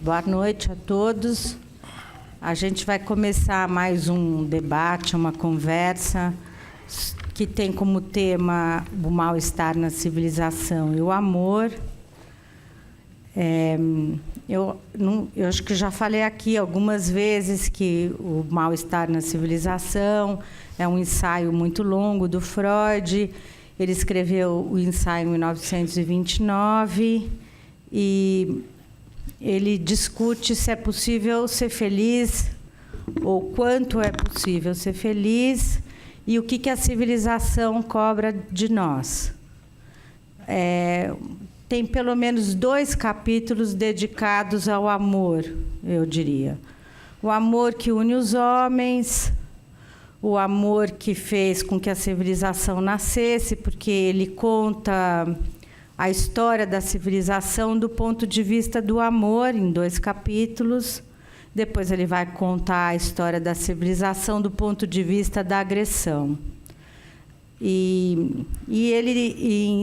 Boa noite a todos. A gente vai começar mais um debate, uma conversa que tem como tema o mal-estar na civilização e o amor. Eu acho que já falei aqui algumas vezes que o mal-estar na civilização é um ensaio muito longo do Freud. Ele escreveu o ensaio em 1929 e ele discute se é possível ser feliz ou quanto é possível ser feliz e o que a civilização cobra de nós. Tem pelo menos 2 capítulos dedicados ao amor, eu diria. O amor que une os homens, o amor que fez com que a civilização nascesse, porque ele conta a história da civilização do ponto de vista do amor, em 2 capítulos. Depois ele vai contar a história da civilização do ponto de vista da agressão. E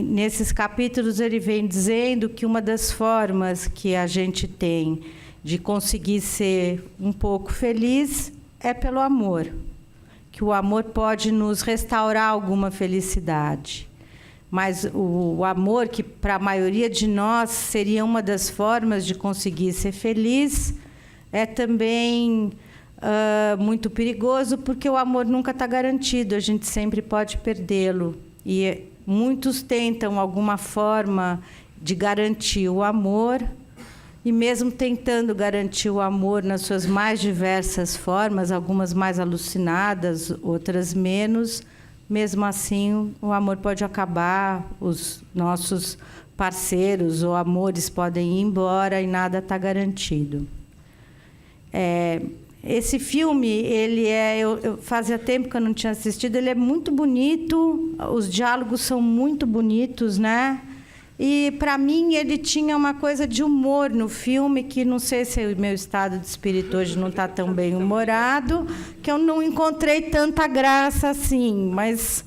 nesses capítulos ele vem dizendo que uma das formas que a gente tem de conseguir ser um pouco feliz é pelo amor, que o amor pode nos restaurar alguma felicidade. Mas o amor, que para a maioria de nós seria uma das formas de conseguir ser feliz, é também muito perigoso, porque o amor nunca está garantido, a gente sempre pode perdê-lo. E muitos tentam alguma forma de garantir o amor, e mesmo tentando garantir o amor nas suas mais diversas formas, algumas mais alucinadas, outras menos, mesmo assim o amor pode acabar, os nossos parceiros ou amores podem ir embora e nada está garantido. Esse filme, eu fazia tempo que eu não tinha assistido, ele é muito bonito, os diálogos são muito bonitos, né? E, para mim, ele tinha uma coisa de humor no filme, que não sei se o meu estado de espírito hoje não está tão bem humorado, que eu não encontrei tanta graça assim, mas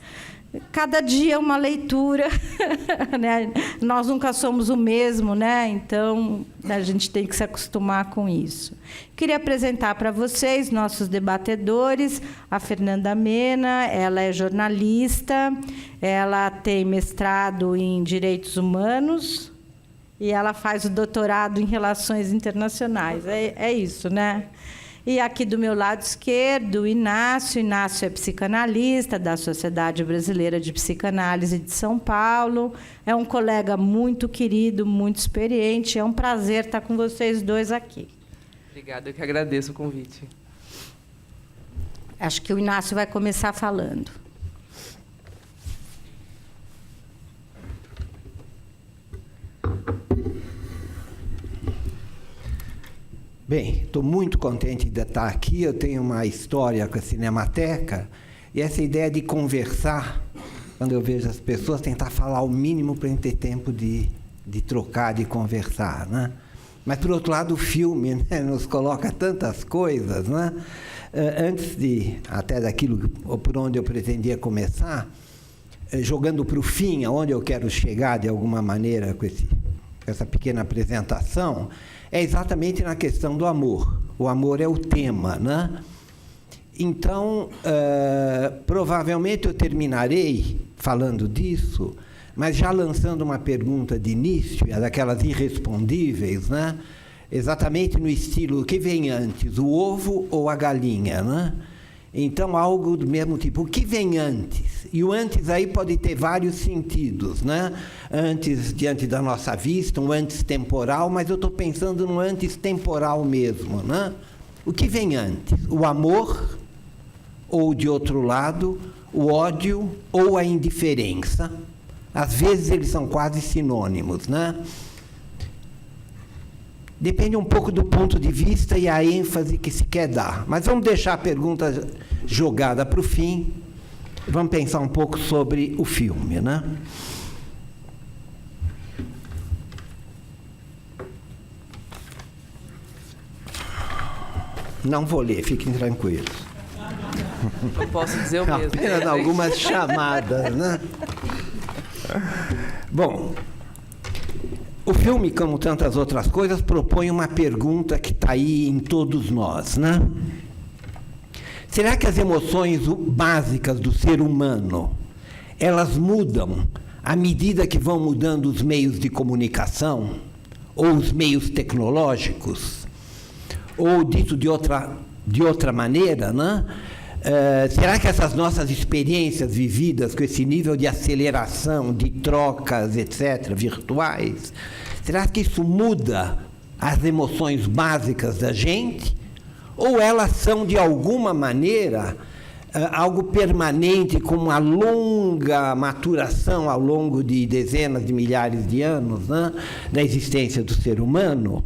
cada dia é uma leitura, né? Nós nunca somos o mesmo, né? Então, a gente tem que se acostumar com isso. Queria apresentar para vocês nossos debatedores, a Fernanda Mena. Ela é jornalista, ela tem mestrado em Direitos Humanos e ela faz o doutorado em Relações Internacionais. É isso, né? E aqui do meu lado esquerdo, o Inácio. Inácio é psicanalista da Sociedade Brasileira de Psicanálise de São Paulo. É um colega muito querido, muito experiente. É um prazer estar com vocês dois aqui. Obrigado, eu que agradeço o convite. Acho que o Inácio vai começar falando. Bem, estou muito contente de estar aqui. Eu tenho uma história com a Cinemateca e essa ideia de conversar, quando eu vejo as pessoas, tentar falar o mínimo para a gente ter tempo de trocar, de conversar, né? Mas, por outro lado, o filme, né, nos coloca tantas coisas, né? Antes até daquilo por onde eu pretendia começar, jogando para o fim, aonde eu quero chegar, de alguma maneira, com essa pequena apresentação, é exatamente na questão do amor. O amor é o tema, né? Então, provavelmente eu terminarei falando disso, mas já lançando uma pergunta de início, daquelas irrespondíveis, né? Exatamente no estilo, o que vem antes, o ovo ou a galinha, né? Então, algo do mesmo tipo, o que vem antes? E o antes aí pode ter vários sentidos, né? Antes, diante da nossa vista, um antes temporal, mas eu estou pensando no antes temporal mesmo, né? O que vem antes? O amor, ou, de outro lado, o ódio ou a indiferença? Às vezes eles são quase sinônimos, né? Depende um pouco do ponto de vista e a ênfase que se quer dar. Mas vamos deixar a pergunta jogada para o fim. Vamos pensar um pouco sobre o filme, né? Não vou ler, fiquem tranquilos. Eu posso dizer o mesmo. Apenas algumas chamadas, né? Bom, O filme, como tantas outras coisas, propõe uma pergunta que está aí em todos nós, né? Será que as emoções básicas do ser humano, elas mudam à medida que vão mudando os meios de comunicação, ou os meios tecnológicos, ou dito de outra maneira, né? Será que essas nossas experiências vividas com esse nível de aceleração, de trocas, etc., virtuais, será que isso muda as emoções básicas da gente? Ou elas são, de alguma maneira, algo permanente, com uma longa maturação ao longo de dezenas de milhares de anos, né, da existência do ser humano?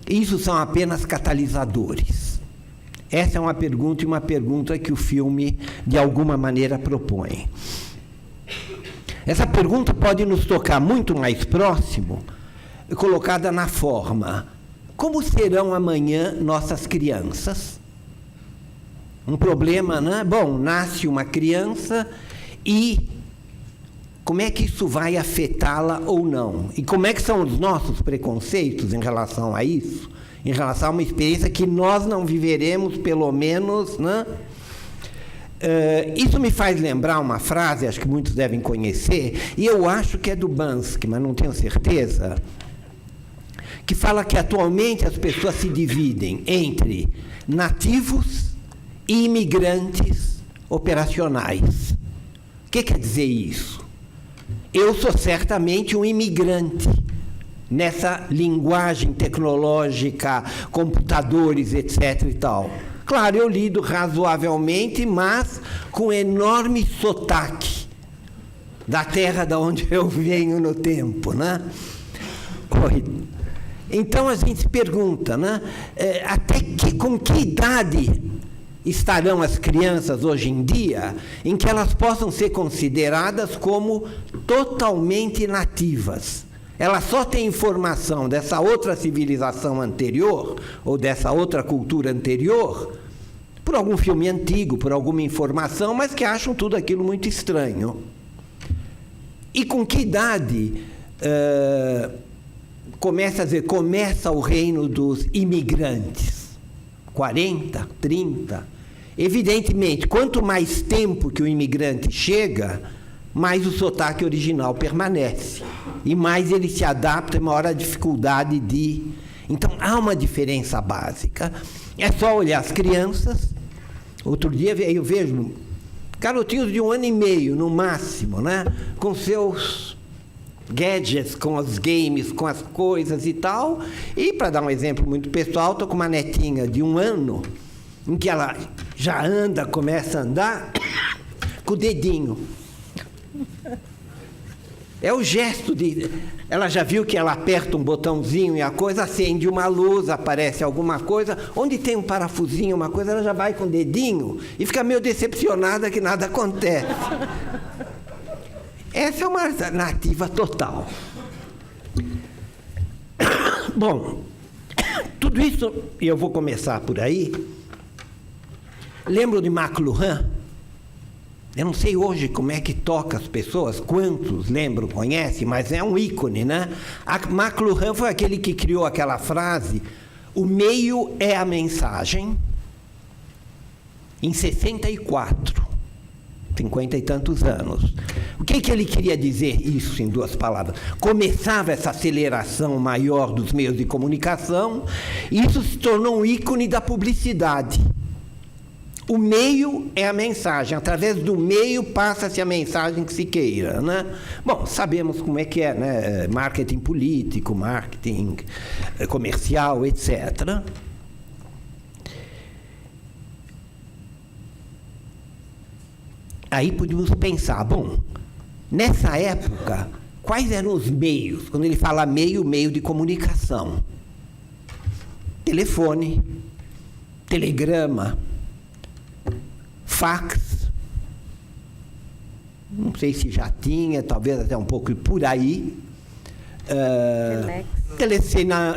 Isso são apenas catalisadores. Essa é uma pergunta, e uma pergunta que o filme, de alguma maneira, propõe. Essa pergunta pode nos tocar muito mais próximo, colocada na forma: como serão amanhã nossas crianças? Um problema, né? Bom, nasce uma criança e como é que isso vai afetá-la ou não? E como é que são os nossos preconceitos em relação a isso? Em relação a uma experiência que nós não viveremos, pelo menos, né? Isso me faz lembrar uma frase, acho que muitos devem conhecer, e eu acho que é do Bansky, mas não tenho certeza, que fala que atualmente as pessoas se dividem entre nativos e imigrantes operacionais. O que quer dizer isso? Eu sou certamente um imigrante nessa linguagem tecnológica, computadores, etc. e tal. Claro, eu lido razoavelmente, mas com enorme sotaque da terra de onde eu venho no tempo, né? Então a gente se pergunta, né? Com que idade estarão as crianças hoje em dia em que elas possam ser consideradas como totalmente nativas? Ela só tem informação dessa outra civilização anterior, ou dessa outra cultura anterior, por algum filme antigo, por alguma informação, mas que acham tudo aquilo muito estranho. E com que idade começa o reino dos imigrantes? 40, 30? Evidentemente, quanto mais tempo que o imigrante chega, mais o sotaque original permanece. E mais ele se adapta, maior a dificuldade de... Então, há uma diferença básica. É só olhar as crianças. Outro dia eu vejo garotinhos de 1 ano e meio, no máximo, né? Com seus gadgets, com os games, com as coisas e tal. E, para dar um exemplo muito pessoal, estou com uma netinha de 1 ano, em que ela já anda, começa a andar com o dedinho. É o gesto de... Ela já viu que ela aperta um botãozinho e a coisa acende uma luz, aparece alguma coisa. Onde tem um parafusinho, uma coisa, ela já vai com o dedinho e fica meio decepcionada que nada acontece. Essa é uma nativa total. Bom, tudo isso, e eu vou começar por aí. Lembro de McLuhan? Eu não sei hoje como é que toca as pessoas, quantos lembram, conhecem, mas é um ícone, né? A McLuhan foi aquele que criou aquela frase: o meio é a mensagem, em 64, 50 e tantos anos. O que ele queria dizer isso em 2 palavras? Começava essa aceleração maior dos meios de comunicação, e isso se tornou um ícone da publicidade. O meio é a mensagem, através do meio passa-se a mensagem que se queira, né? Bom, sabemos como é que é, né? Marketing político, marketing comercial, etc. Aí podemos pensar, bom, nessa época, quais eram os meios? Quando ele fala meio de comunicação. Telefone, telegrama, fax, não sei se já tinha, talvez até um pouco por aí.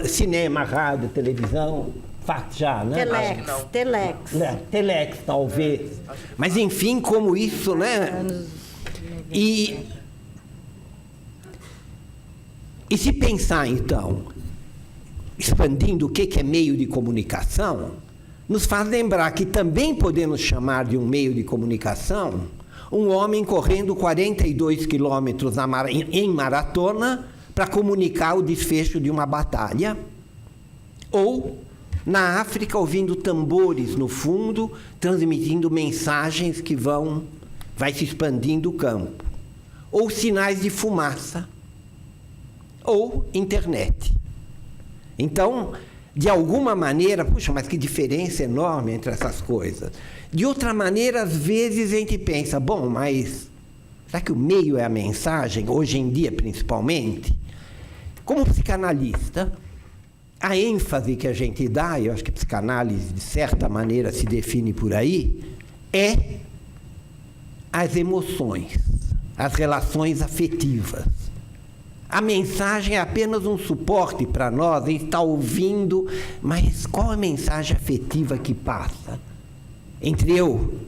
Cinema, rádio, televisão, fax já, né? Telex, talvez. Mas, enfim, como isso, né? E E se pensar, então, expandindo o que é meio de comunicação, nos faz lembrar que também podemos chamar de um meio de comunicação um homem correndo 42 quilômetros em maratona para comunicar o desfecho de uma batalha, ou na África ouvindo tambores no fundo, transmitindo mensagens que vai se expandindo o campo, ou sinais de fumaça, ou internet. Então, de alguma maneira, puxa, mas que diferença enorme entre essas coisas. De outra maneira, às vezes a gente pensa, bom, mas será que o meio é a mensagem, hoje em dia principalmente? Como psicanalista, a ênfase que a gente dá, e eu acho que a psicanálise, de certa maneira, se define por aí, é as emoções, as relações afetivas. A mensagem é apenas um suporte para nós, a gente está ouvindo, mas qual a mensagem afetiva que passa? Entre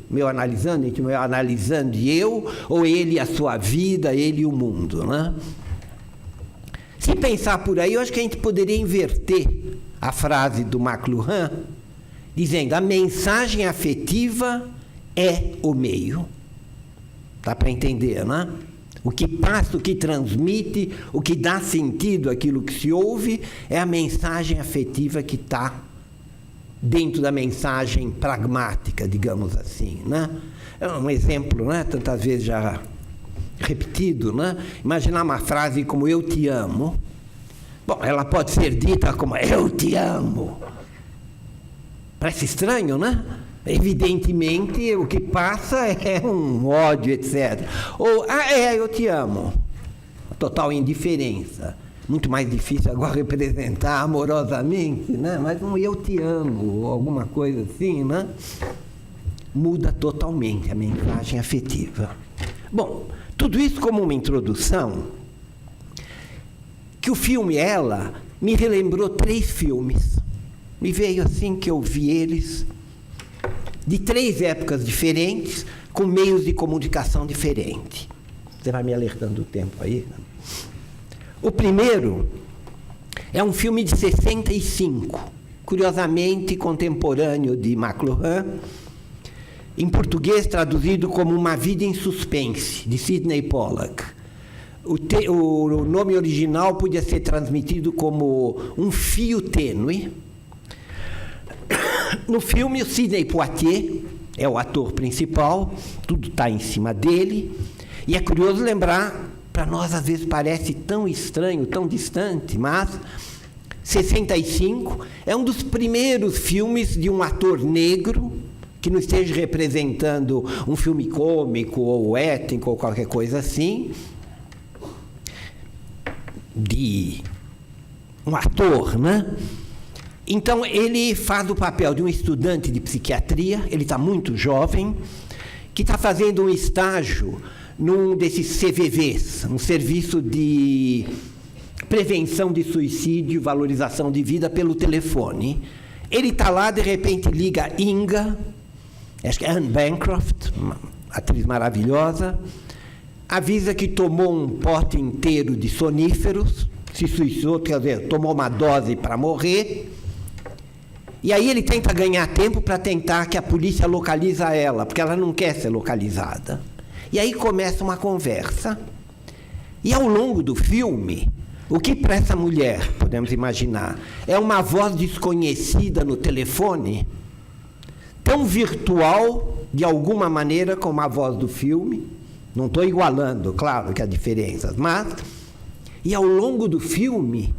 meu analisando, entre meu analisando e eu, ou ele e a sua vida, ele e o mundo, né? Se pensar por aí, eu acho que a gente poderia inverter a frase do McLuhan, dizendo: a mensagem afetiva é o meio. Dá para entender, né? O que passa, o que transmite, o que dá sentido àquilo que se ouve, é a mensagem afetiva que está dentro da mensagem pragmática, digamos assim, né? É um exemplo, né? Tantas vezes já repetido, né? Imaginar uma frase como eu te amo. Bom, ela pode ser dita como eu te amo. Parece estranho, né? Evidentemente, o que passa é um ódio, etc. Ou, eu te amo. Total indiferença. Muito mais difícil agora representar amorosamente, né? Mas um eu te amo, ou alguma coisa assim, né? Muda totalmente a mensagem afetiva. Bom, tudo isso como uma introdução, que o filme Ela me relembrou 3 filmes. Me veio assim que eu vi eles de 3 épocas diferentes, com meios de comunicação diferentes. Você vai me alertando o tempo aí? O primeiro é um filme de 65, curiosamente contemporâneo de McLuhan, em português traduzido como Uma Vida em Suspense, de Sidney Pollack. O nome original podia ser transmitido como Um Fio Tênue. No filme, o Sidney Poitier é o ator principal, tudo está em cima dele, e é curioso lembrar, para nós às vezes parece tão estranho, tão distante, mas 65 é um dos primeiros filmes de um ator negro que não esteja representando um filme cômico ou étnico ou qualquer coisa assim, de um ator, né? Então, ele faz o papel de um estudante de psiquiatria, ele está muito jovem, que está fazendo um estágio num desses CVVs, um serviço de prevenção de suicídio, valorização de vida pelo telefone. Ele está lá, de repente liga Inga, acho que é Anne Bancroft, uma atriz maravilhosa, avisa que tomou um pote inteiro de soníferos, se suicidou, quer dizer, tomou uma dose para morrer. E aí ele tenta ganhar tempo para tentar que a polícia localize ela, porque ela não quer ser localizada. E aí começa uma conversa. E ao longo do filme, o que para essa mulher, podemos imaginar, é uma voz desconhecida no telefone, tão virtual, de alguma maneira, como a voz do filme. Não estou igualando, claro que há diferenças, mas... E ao longo do filme,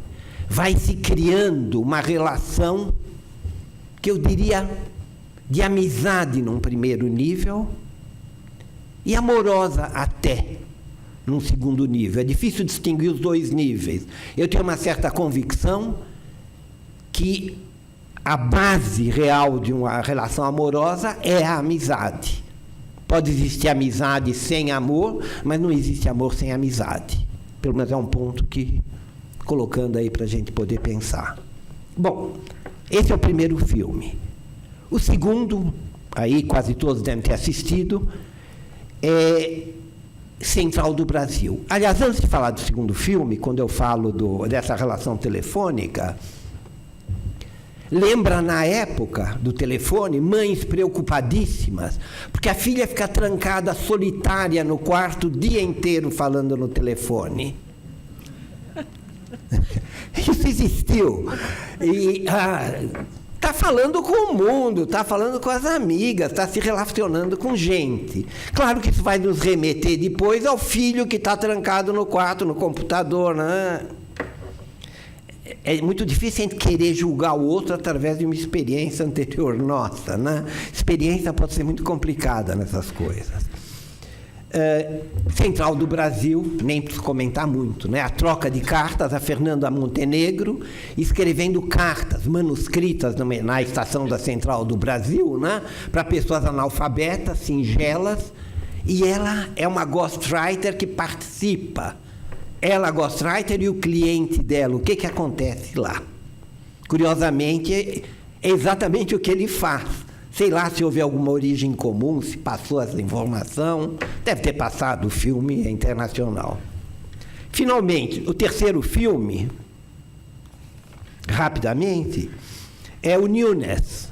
vai se criando uma relação que eu diria de amizade num primeiro nível e amorosa até num segundo nível. É difícil distinguir os 2 níveis. Eu tenho uma certa convicção que a base real de uma relação amorosa é a amizade. Pode existir amizade sem amor, mas não existe amor sem amizade. Pelo menos é um ponto que, colocando aí para a gente poder pensar. Bom, esse é o primeiro filme. O segundo, aí quase todos devem ter assistido, Central do Brasil. Aliás, antes de falar do segundo filme, quando eu falo dessa relação telefônica, lembra, na época do telefone, mães preocupadíssimas, porque a filha fica trancada, solitária, no quarto o dia inteiro falando no telefone. Isso existiu. E está falando com o mundo, está falando com as amigas, está se relacionando com gente. Claro que isso vai nos remeter depois ao filho que está trancado no quarto, no computador, né? É muito difícil a gente querer julgar o outro através de uma experiência anterior nossa, né? Experiência pode ser muito complicada nessas coisas. Central do Brasil, nem preciso comentar muito, né? A troca de cartas, a Fernanda Montenegro escrevendo cartas manuscritas na estação da Central do Brasil, né? Para pessoas analfabetas, singelas, e ela é uma ghostwriter que participa. Ela, a ghostwriter, e o cliente dela, o que acontece lá? Curiosamente, é exatamente o que ele faz. Sei lá se houve alguma origem comum, se passou essa informação. Deve ter passado, o filme é internacional. Finalmente, o terceiro filme, rapidamente, é o Newness,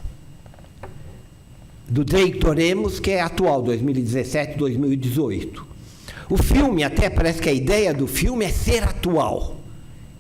do Drake Toremos, que é atual, 2017, 2018. O filme, até parece que a ideia do filme é ser atual.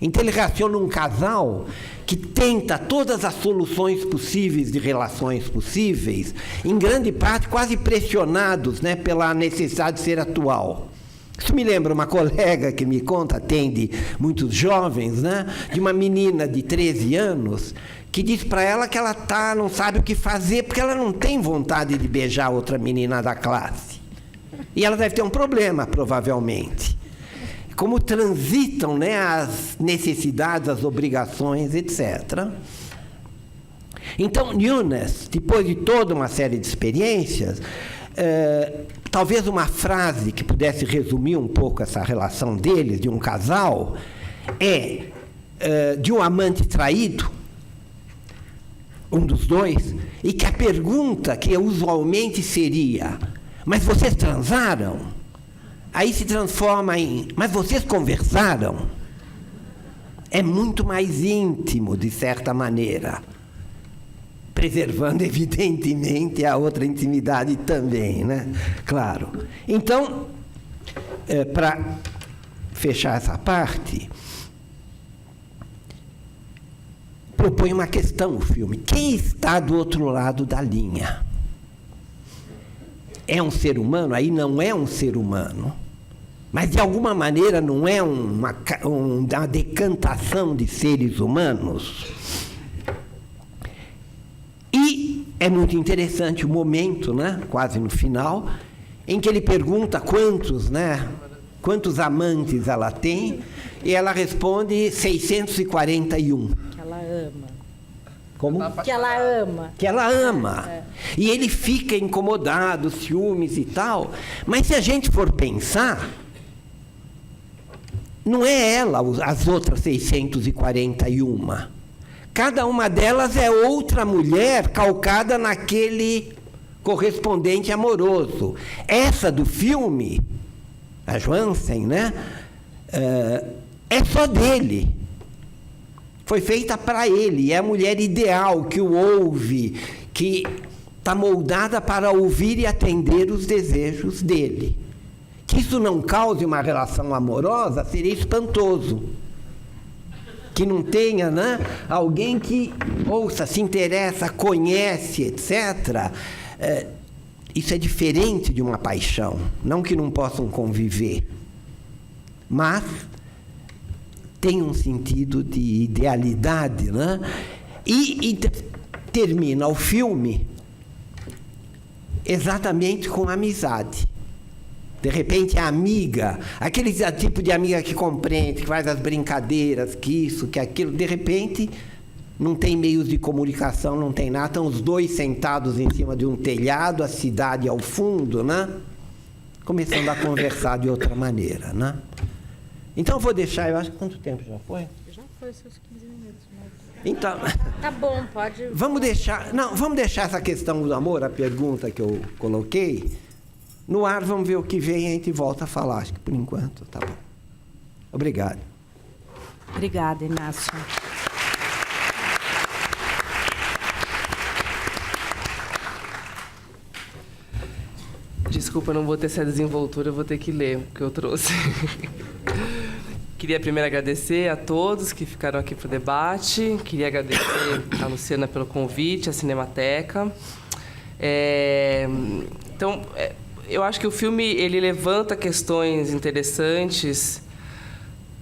Então ele relaciona um casal que tenta todas as soluções possíveis de relações possíveis, em grande parte quase pressionados, né, pela necessidade de ser atual. Isso me lembra uma colega que me conta, atende muitos jovens, né, de uma menina de 13 anos, que diz para ela que ela não sabe o que fazer, porque ela não tem vontade de beijar outra menina da classe. E ela deve ter um problema, provavelmente. Como transitam, né, as necessidades, as obrigações, etc. Então, Newness, depois de toda uma série de experiências, talvez uma frase que pudesse resumir um pouco essa relação deles, de um casal, de um amante traído, um dos dois, e que a pergunta que usualmente seria: mas vocês transaram? Aí se transforma em: mas vocês conversaram? É muito mais íntimo, de certa maneira, preservando, evidentemente, a outra intimidade também, né? Claro. Então, para fechar essa parte, propõe uma questão o filme: quem está do outro lado da linha? É um ser humano? Aí não é um ser humano. Mas, de alguma maneira, não é uma decantação de seres humanos? E é muito interessante o momento, né, quase no final, em que ele pergunta quantos amantes ela tem, e ela responde 641. Que ela ama. Como? Que ela ama. Que ela ama. E ele fica incomodado, ciúmes e tal. Mas se a gente for pensar, não é ela as outras 641. Cada uma delas é outra mulher calcada naquele correspondente amoroso. Essa do filme, a Johansen, né, é só dele. Foi feita para ele, é a mulher ideal que o ouve, que está moldada para ouvir e atender os desejos dele. Que isso não cause uma relação amorosa seria espantoso. Que não tenha, né, alguém que ouça, se interessa, conhece, etc. Isso é diferente de uma paixão. Não que não possam conviver, mas tem um sentido de idealidade, né? E termina o filme exatamente com amizade. De repente, a amiga, aquele tipo de amiga que compreende, que faz as brincadeiras, que isso, que aquilo, de repente, não tem meios de comunicação, não tem nada, estão os dois sentados em cima de um telhado, a cidade ao fundo, né? Começando a conversar de outra maneira, né? Então, eu vou deixar, eu acho, quanto tempo já foi? Já foi seus 15 minutos. Então, Tá bom, pode... vamos deixar essa questão do amor, a pergunta que eu coloquei, No ar, vamos ver o que vem e a gente volta a falar. Acho que por enquanto tá bom. Obrigado. Obrigada, Inácio. Desculpa, não vou ter essa desenvoltura, eu vou ter que ler o que eu trouxe. Queria primeiro agradecer a todos que ficaram aqui para o debate. Queria agradecer a Luciana pelo convite, a Cinemateca. Então, eu acho que o filme ele levanta questões interessantes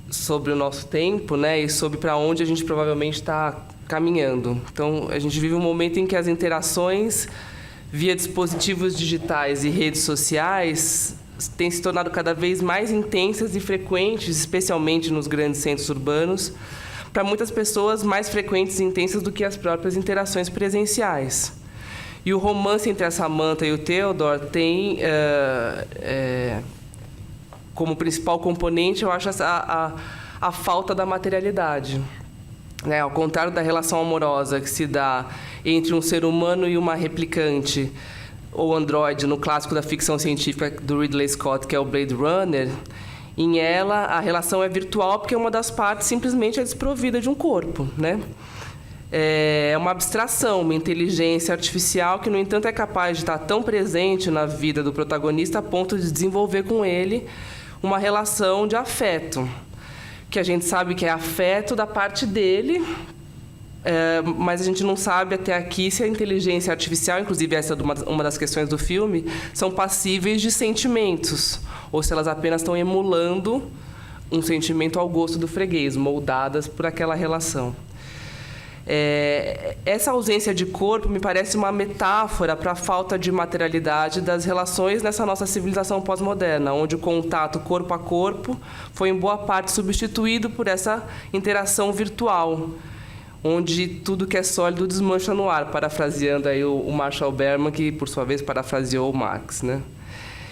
sobre o nosso tempo, né, e sobre para onde a gente provavelmente está caminhando. Então, a gente vive um momento em que as interações via dispositivos digitais e redes sociais têm se tornado cada vez mais intensas e frequentes, especialmente nos grandes centros urbanos, para muitas pessoas mais frequentes e intensas do que as próprias interações presenciais. E o romance entre a Samantha e o Theodore tem como principal componente, eu acho, a falta da materialidade. Né? Ao contrário da relação amorosa que se dá entre um ser humano e uma replicante, ou androide, no clássico da ficção científica do Ridley Scott, que é o Blade Runner, em ela a relação é virtual porque uma das partes simplesmente é desprovida de um corpo, né? É uma abstração, uma inteligência artificial que, no entanto, é capaz de estar tão presente na vida do protagonista a ponto de desenvolver com ele uma relação de afeto, que a gente sabe que é afeto da parte dele, mas a gente não sabe até aqui se a inteligência artificial, inclusive essa é uma das questões do filme, são passíveis de sentimentos, ou se elas apenas estão emulando um sentimento ao gosto do freguês, moldadas por aquela relação. Essa ausência de corpo me parece uma metáfora para a falta de materialidade das relações nessa nossa civilização pós-moderna, onde o contato corpo a corpo foi em boa parte substituído por essa interação virtual, onde tudo que é sólido desmancha no ar, parafraseando aí o Marshall Berman, que por sua vez parafraseou o Marx, né?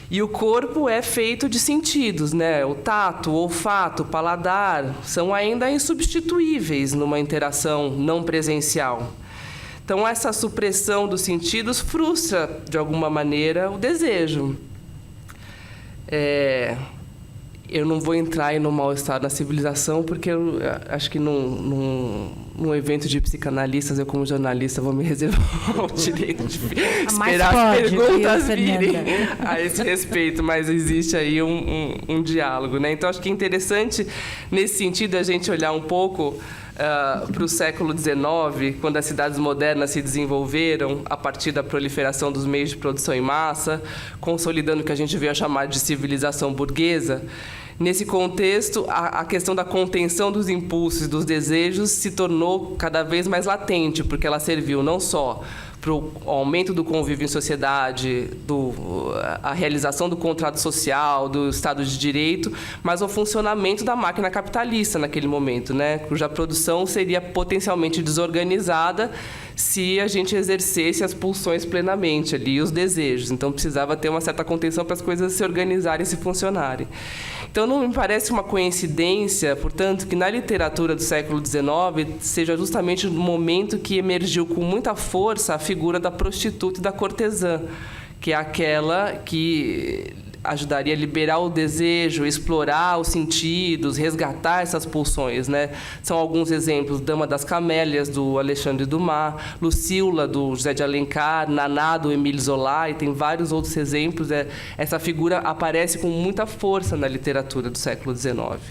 E o corpo é feito de sentidos, né? O tato, o olfato, o paladar são ainda insubstituíveis numa interação não presencial. Então, essa supressão dos sentidos frustra, de alguma maneira, o desejo. Eu não vou entrar aí no mal-estar na civilização, porque eu acho que num evento de psicanalistas, eu, como jornalista, vou me reservar o direito de esperar as perguntas virem a esse respeito, mas existe aí um diálogo, né? Então, acho que é interessante, nesse sentido, a gente olhar um pouco para o século XIX, quando as cidades modernas se desenvolveram a partir da proliferação dos meios de produção em massa, consolidando o que a gente veio a chamar de civilização burguesa. Nesse contexto, a questão da contenção dos impulsos e dos desejos se tornou cada vez mais latente, porque ela serviu não só para o aumento do convívio em sociedade, a realização do contrato social, do Estado de Direito, mas ao funcionamento da máquina capitalista naquele momento, né? Cuja produção seria potencialmente desorganizada se a gente exercesse as pulsões plenamente ali, os desejos. Então, precisava ter uma certa contenção para as coisas se organizarem e se funcionarem. Então, não me parece uma coincidência, portanto, que na literatura do século XIX seja justamente no momento que emergiu com muita força a figura da prostituta e da cortesã, que é aquela que ajudaria a liberar o desejo, explorar os sentidos, resgatar essas pulsões, né? São alguns exemplos: Dama das Camélias, do Alexandre Dumas, Lucila, do José de Alencar, Naná, do Émile Zola, e tem vários outros exemplos. Essa figura aparece com muita força na literatura do século XIX.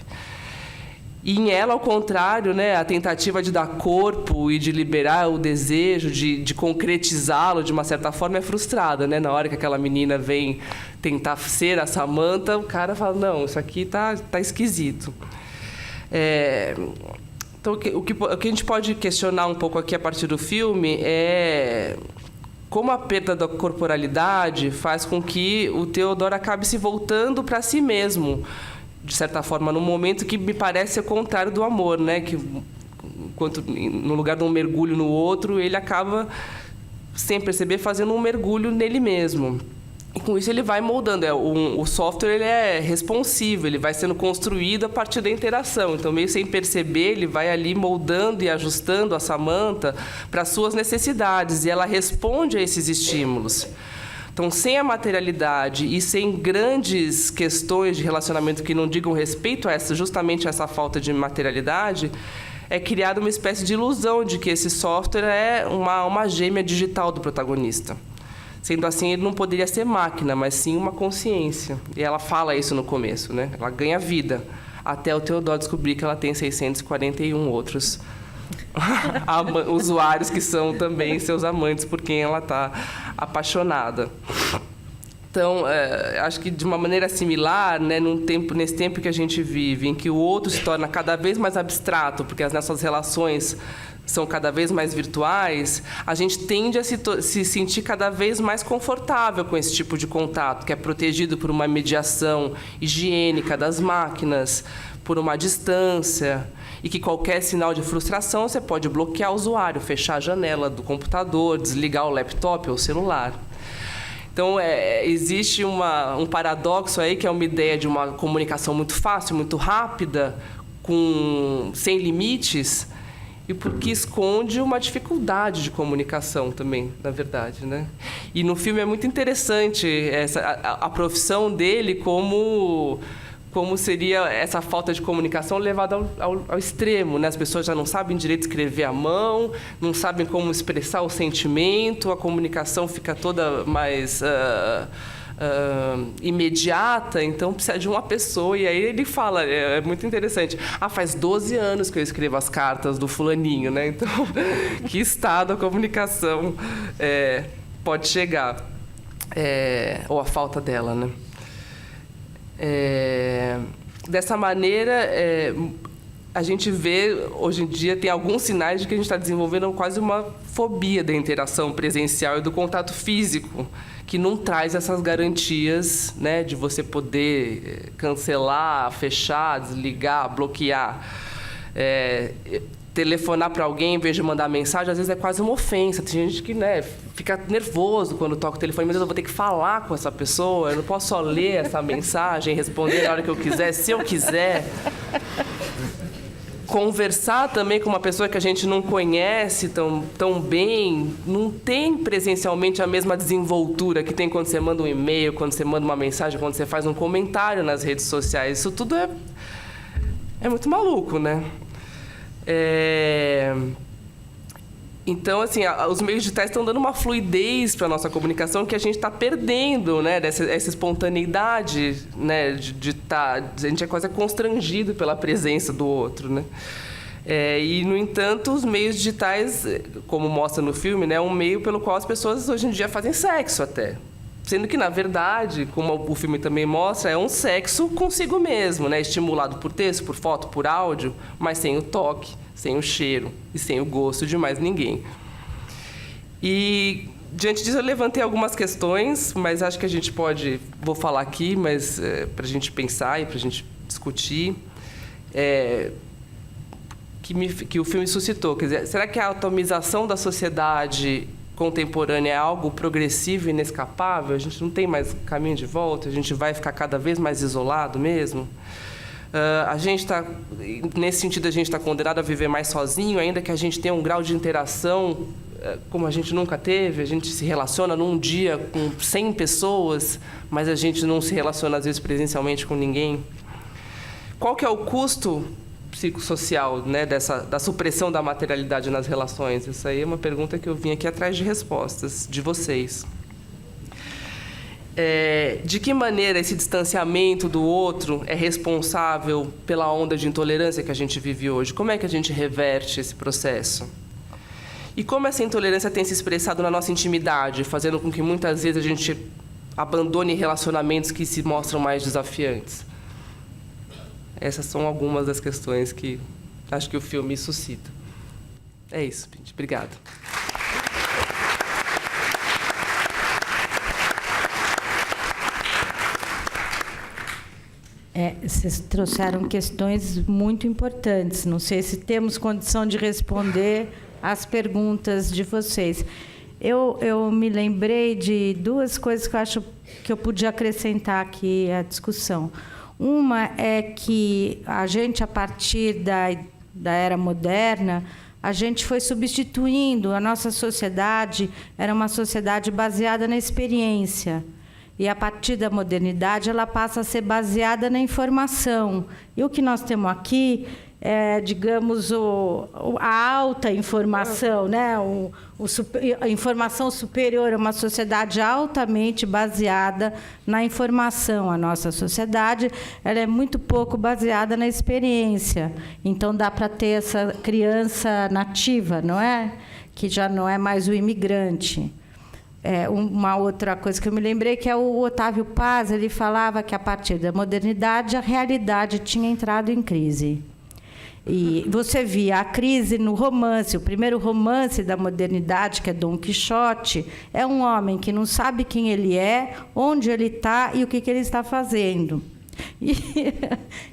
E em ela, ao contrário, né, a tentativa de dar corpo e de liberar o desejo, de concretizá-lo de uma certa forma, é frustrada, né? Na hora que aquela menina vem tentar ser a Samantha, o cara fala: não, isso aqui tá esquisito. Então, o que a gente pode questionar um pouco aqui a partir do filme é como a perda da corporalidade faz com que o Theodore acabe se voltando para si mesmo, de certa forma, num momento que me parece ser o contrário do amor, né? Que, enquanto no lugar de um mergulho no outro, ele acaba, sem perceber, fazendo um mergulho nele mesmo. E com isso ele vai moldando. O software ele é responsivo, ele vai sendo construído a partir da interação. Então, meio sem perceber, ele vai ali moldando e ajustando a Samantha para as suas necessidades. E ela responde a esses estímulos. Então, sem a materialidade e sem grandes questões de relacionamento que não digam respeito a justamente essa falta de materialidade, é criada uma espécie de ilusão de que esse software é uma gêmea digital do protagonista. Sendo assim, ele não poderia ser máquina, mas sim uma consciência. E ela fala isso no começo, né? Ela ganha vida, até o Theodore descobrir que ela tem 641 outros usuários que são também seus amantes por quem ela está apaixonada. Então, acho que de uma maneira similar, né, nesse tempo que a gente vive, em que o outro se torna cada vez mais abstrato, porque as nossas relações são cada vez mais virtuais, a gente tende a se sentir cada vez mais confortável com esse tipo de contato, que é protegido por uma mediação higiênica das máquinas, por uma distância, e que qualquer sinal de frustração você pode bloquear o usuário, fechar a janela do computador, desligar o laptop ou o celular. Então, existe um paradoxo aí, que é uma ideia de uma comunicação muito fácil, muito rápida, sem limites, e porque esconde uma dificuldade de comunicação também, na verdade, né? E no filme é muito interessante a profissão dele como seria essa falta de comunicação levada ao extremo, né? As pessoas já não sabem direito escrever à mão, não sabem como expressar o sentimento, a comunicação fica toda mais imediata, então precisa de uma pessoa. E aí ele fala, é muito interessante, faz 12 anos que eu escrevo as cartas do fulaninho, né? Então, que estado a comunicação pode chegar, ou a falta dela, né? Dessa maneira, a gente vê, hoje em dia, tem alguns sinais de que a gente está desenvolvendo quase uma fobia da interação presencial e do contato físico, que não traz essas garantias, né, de você poder cancelar, fechar, desligar, bloquear. Telefonar para alguém em vez de mandar mensagem, às vezes é quase uma ofensa. Tem gente que, né, fica nervoso quando toca o telefone, mas eu vou ter que falar com essa pessoa, eu não posso só ler essa mensagem, responder na hora que eu quiser, se eu quiser. Conversar também com uma pessoa que a gente não conhece tão bem, não tem presencialmente a mesma desenvoltura que tem quando você manda um e-mail, quando você manda uma mensagem, quando você faz um comentário nas redes sociais. Isso tudo é muito maluco, né? Então, assim, os meios digitais estão dando uma fluidez para a nossa comunicação que a gente está perdendo, né? Essa espontaneidade, né? A gente é quase constrangido pela presença do outro, né? E, no entanto, os meios digitais, como mostra no filme, né? É um meio pelo qual as pessoas hoje em dia fazem sexo até. Sendo que, na verdade, como o filme também mostra, é um sexo consigo mesmo, né? Estimulado por texto, por foto, por áudio, mas sem o toque, sem o cheiro e sem o gosto de mais ninguém. E, diante disso, eu levantei algumas questões, mas acho que a gente vou falar aqui, mas para a gente pensar e para a gente discutir, que o filme suscitou. Quer dizer, será que a atomização da sociedade contemporânea é algo progressivo e inescapável? A gente não tem mais caminho de volta? A gente vai ficar cada vez mais isolado mesmo? Nesse sentido, a gente está condenado a viver mais sozinho, ainda que a gente tenha um grau de interação como a gente nunca teve. A gente se relaciona num dia com 100 pessoas, mas a gente não se relaciona, às vezes, presencialmente com ninguém. Qual que é o custo psicossocial, né, da supressão da materialidade nas relações? Essa aí é uma pergunta que eu vim aqui atrás de respostas de vocês. De que maneira esse distanciamento do outro é responsável pela onda de intolerância que a gente vive hoje? Como é que a gente reverte esse processo? E como essa intolerância tem se expressado na nossa intimidade, fazendo com que muitas vezes a gente abandone relacionamentos que se mostram mais desafiantes? Essas são algumas das questões que acho que o filme suscita. É isso, gente. Obrigado. Vocês trouxeram questões muito importantes. Não sei se temos condição de responder às perguntas de vocês. Eu me lembrei de duas coisas que eu acho que eu podia acrescentar aqui à discussão. Uma é que a gente, a partir da era moderna, a gente foi substituindo. A nossa sociedade era uma sociedade baseada na experiência. E, a partir da modernidade, ela passa a ser baseada na informação. E o que nós temos aqui é, digamos, a alta informação, né? A informação superior, uma sociedade altamente baseada na informação. A nossa sociedade, ela é muito pouco baseada na experiência. Então, dá para ter essa criança nativa, não é? Que já não é mais o imigrante. Uma outra coisa que eu me lembrei, que é o Otávio Paz, ele falava que, a partir da modernidade, a realidade tinha entrado em crise. E você via a crise no romance. O primeiro romance da modernidade, que é Dom Quixote, é um homem que não sabe quem ele é, onde ele está e o que ele está fazendo.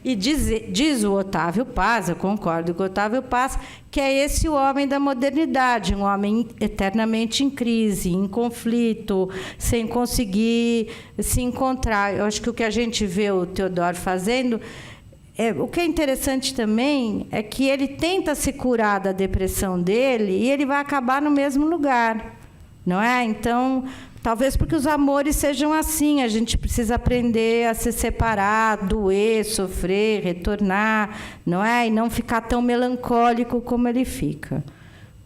E diz o Otávio Paz, eu concordo com o Otávio Paz, que é esse o homem da modernidade, um homem eternamente em crise, em conflito, sem conseguir se encontrar. Eu acho que o que a gente vê o Teodoro fazendo... o que é interessante também é que ele tenta se curar da depressão dele e ele vai acabar no mesmo lugar, não é? Então, talvez porque os amores sejam assim, a gente precisa aprender a se separar, doer, sofrer, retornar, não é? E não ficar tão melancólico como ele fica.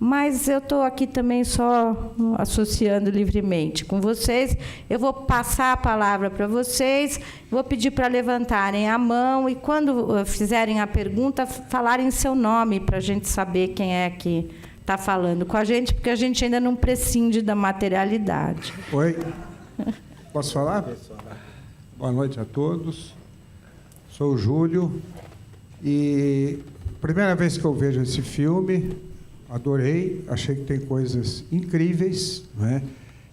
Mas eu estou aqui também só associando livremente com vocês. Eu vou passar a palavra para vocês, vou pedir para levantarem a mão e, quando fizerem a pergunta, falarem seu nome, para a gente saber quem é que está falando com a gente, porque a gente ainda não prescinde da materialidade. Oi, posso falar? Boa noite a todos. Sou o Júlio e primeira vez que eu vejo esse filme... Adorei, achei que tem coisas incríveis, não é?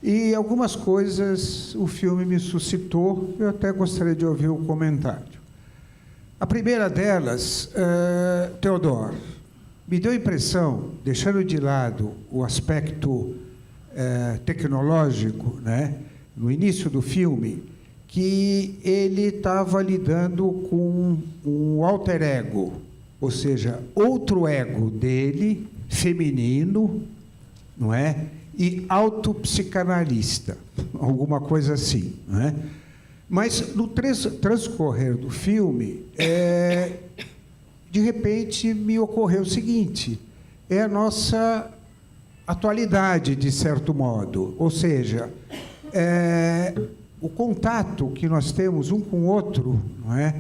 E algumas coisas o filme me suscitou, eu até gostaria de ouvir o comentário. A primeira delas, Teodoro, me deu a impressão, deixando de lado o aspecto tecnológico, né, no início do filme, que ele estava lidando com um alter ego, ou seja, outro ego dele, feminino, não é? E autopsicanalista, alguma coisa assim, não é? Mas no transcorrer do filme, de repente me ocorreu o seguinte: é a nossa atualidade, de certo modo, ou seja, o contato que nós temos um com o outro, não é?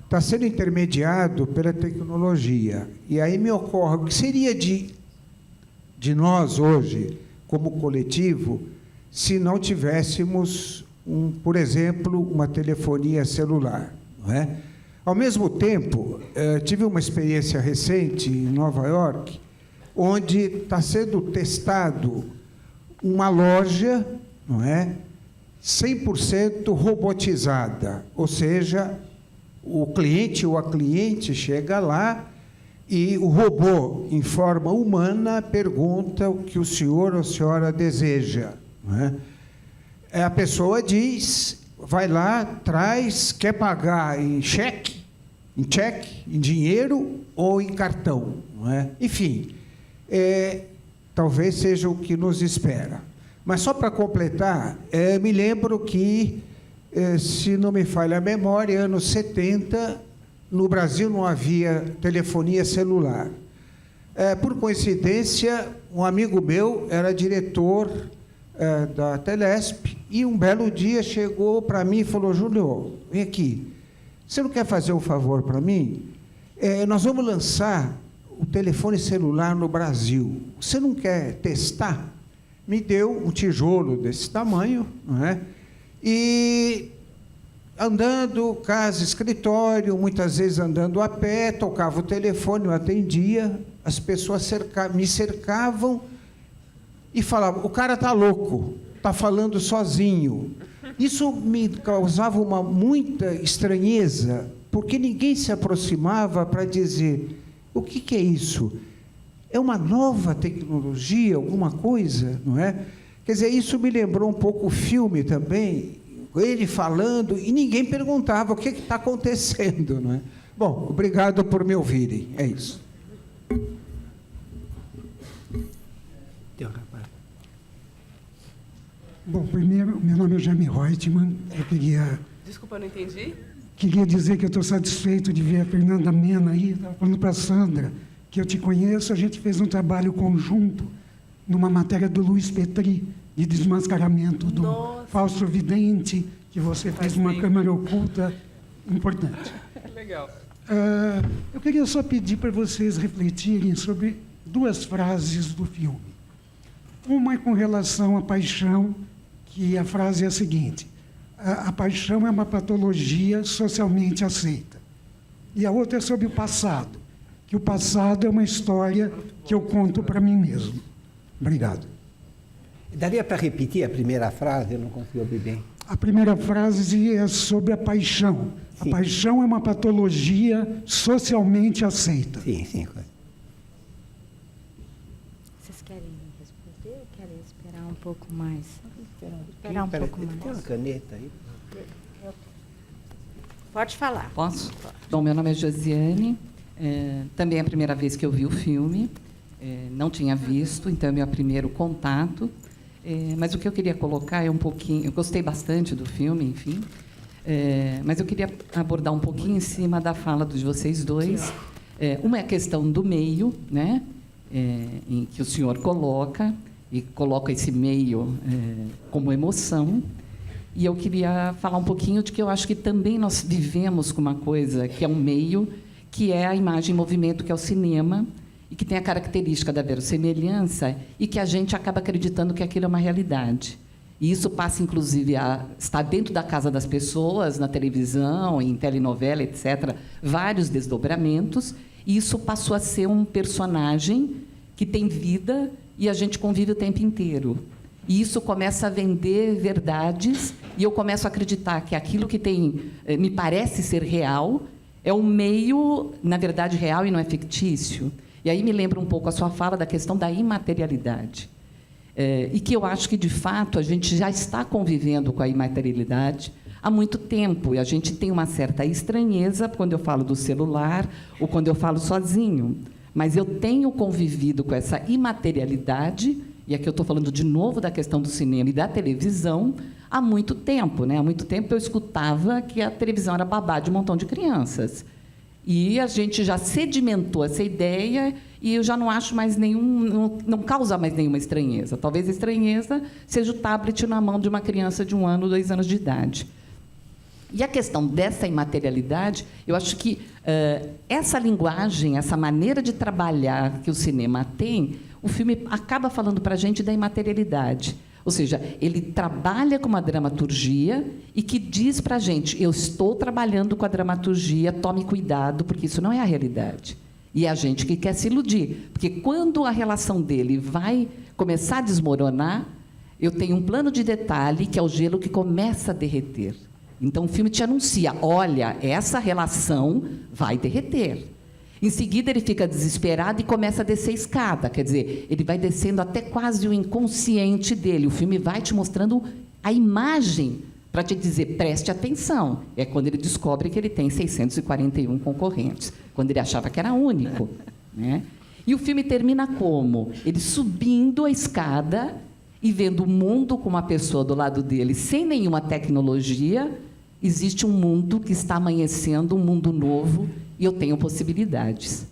Está sendo intermediado pela tecnologia. E aí me ocorre, o que seria de nós hoje, como coletivo, se não tivéssemos, por exemplo, uma telefonia celular, não é? Ao mesmo tempo, tive uma experiência recente em Nova York, onde está sendo testado uma loja, não é? 100% robotizada, ou seja, o cliente ou a cliente chega lá e o robô, em forma humana, pergunta o que o senhor ou a senhora deseja, não é? A pessoa diz, vai lá, traz, quer pagar em cheque, em dinheiro ou em cartão, não é? Enfim, talvez seja o que nos espera. Mas só para completar, me lembro que, se não me falha a memória, anos 70, no Brasil não havia telefonia celular. Por coincidência, um amigo meu era diretor da Telesp e um belo dia chegou para mim e falou: Júlio, vem aqui, você não quer fazer um favor para mim? Nós vamos lançar o telefone celular no Brasil. Você não quer testar? Me deu um tijolo desse tamanho, não é? E andando, casa, escritório, muitas vezes andando a pé, tocava o telefone, eu atendia, as pessoas me cercavam e falavam: o cara está louco, está falando sozinho. Isso me causava muita estranheza, porque ninguém se aproximava para dizer: o que é isso? É uma nova tecnologia, alguma coisa, não é? Quer dizer, isso me lembrou um pouco o filme também, ele falando, e ninguém perguntava o que está acontecendo, não é? Bom, obrigado por me ouvirem, é isso. Bom, primeiro, meu nome é Jaime Reutemann. Eu Desculpa, eu não entendi. queria dizer que eu estou satisfeito de ver a Fernanda Mena aí. Estava falando para a Sandra que eu te conheço. A gente fez um trabalho conjunto numa matéria do Luiz Petri, de desmascaramento do falso vidente, que você fez uma câmera oculta importante. Legal. Eu queria só pedir para vocês refletirem sobre duas frases do filme. Uma é com relação à paixão, que a frase é a seguinte: a paixão é uma patologia socialmente aceita. E a outra é sobre o passado, que o passado é uma história que eu conto para mim mesmo. Obrigado. Daria para repetir a primeira frase? Eu não consegui ouvir bem. A primeira frase é sobre a paixão. Sim. A paixão é uma patologia socialmente aceita. Sim, sim. Vocês querem responder ou querem esperar um pouco mais? Esperar um pouco Tem uma mais. caneta aí? Pode falar. Posso? Bom, meu nome é Josiane. Também é a primeira vez que eu vi o filme. Não tinha visto, então é meu primeiro contato. Mas o que eu queria colocar é um pouquinho... Eu gostei bastante do filme, enfim. Mas eu queria abordar um pouquinho em cima da fala de vocês dois. Uma é a questão do meio, né? Em que o senhor coloca, e coloca esse meio como emoção. E eu queria falar um pouquinho de que eu acho que também nós vivemos com uma coisa que é um meio, que é a imagem em movimento, que é o cinema, e que tem a característica da verossemelhança e que a gente acaba acreditando que aquilo é uma realidade. E isso passa, inclusive, a estar dentro da casa das pessoas, na televisão, em telenovela, etc., vários desdobramentos, e isso passou a ser um personagem que tem vida e a gente convive o tempo inteiro. E isso começa a vender verdades e eu começo a acreditar que aquilo que me parece ser real é um meio, na verdade, real e não é fictício. E aí me lembra um pouco a sua fala da questão da imaterialidade. E que eu acho que, de fato, a gente já está convivendo com a imaterialidade há muito tempo. E a gente tem uma certa estranheza quando eu falo do celular ou quando eu falo sozinho. Mas eu tenho convivido com essa imaterialidade, e aqui eu estou falando de novo da questão do cinema e da televisão, há muito tempo. Né? Há muito tempo eu escutava que a televisão era babá de um montão de crianças. E a gente já sedimentou essa ideia e eu já não acho mais não causa mais nenhuma estranheza. Talvez a estranheza seja o tablet na mão de uma criança de 1 ano, 2 anos de idade. E a questão dessa imaterialidade, eu acho que essa linguagem, essa maneira de trabalhar que o cinema tem, o filme acaba falando para a gente da imaterialidade. Ou seja, ele trabalha com uma dramaturgia e que diz para a gente: eu estou trabalhando com a dramaturgia, tome cuidado, porque isso não é a realidade. E é a gente que quer se iludir. Porque quando a relação dele vai começar a desmoronar, eu tenho um plano de detalhe, que é o gelo que começa a derreter. Então, o filme te anuncia: olha, essa relação vai derreter. Em seguida, ele fica desesperado e começa a descer a escada. Quer dizer, ele vai descendo até quase o inconsciente dele. O filme vai te mostrando a imagem para te dizer: preste atenção. É quando ele descobre que ele tem 641 concorrentes, quando ele achava que era único. Né? E o filme termina como? Ele subindo a escada e vendo o mundo com uma pessoa do lado dele, sem nenhuma tecnologia. Existe um mundo que está amanhecendo, um mundo novo, e eu tenho possibilidades.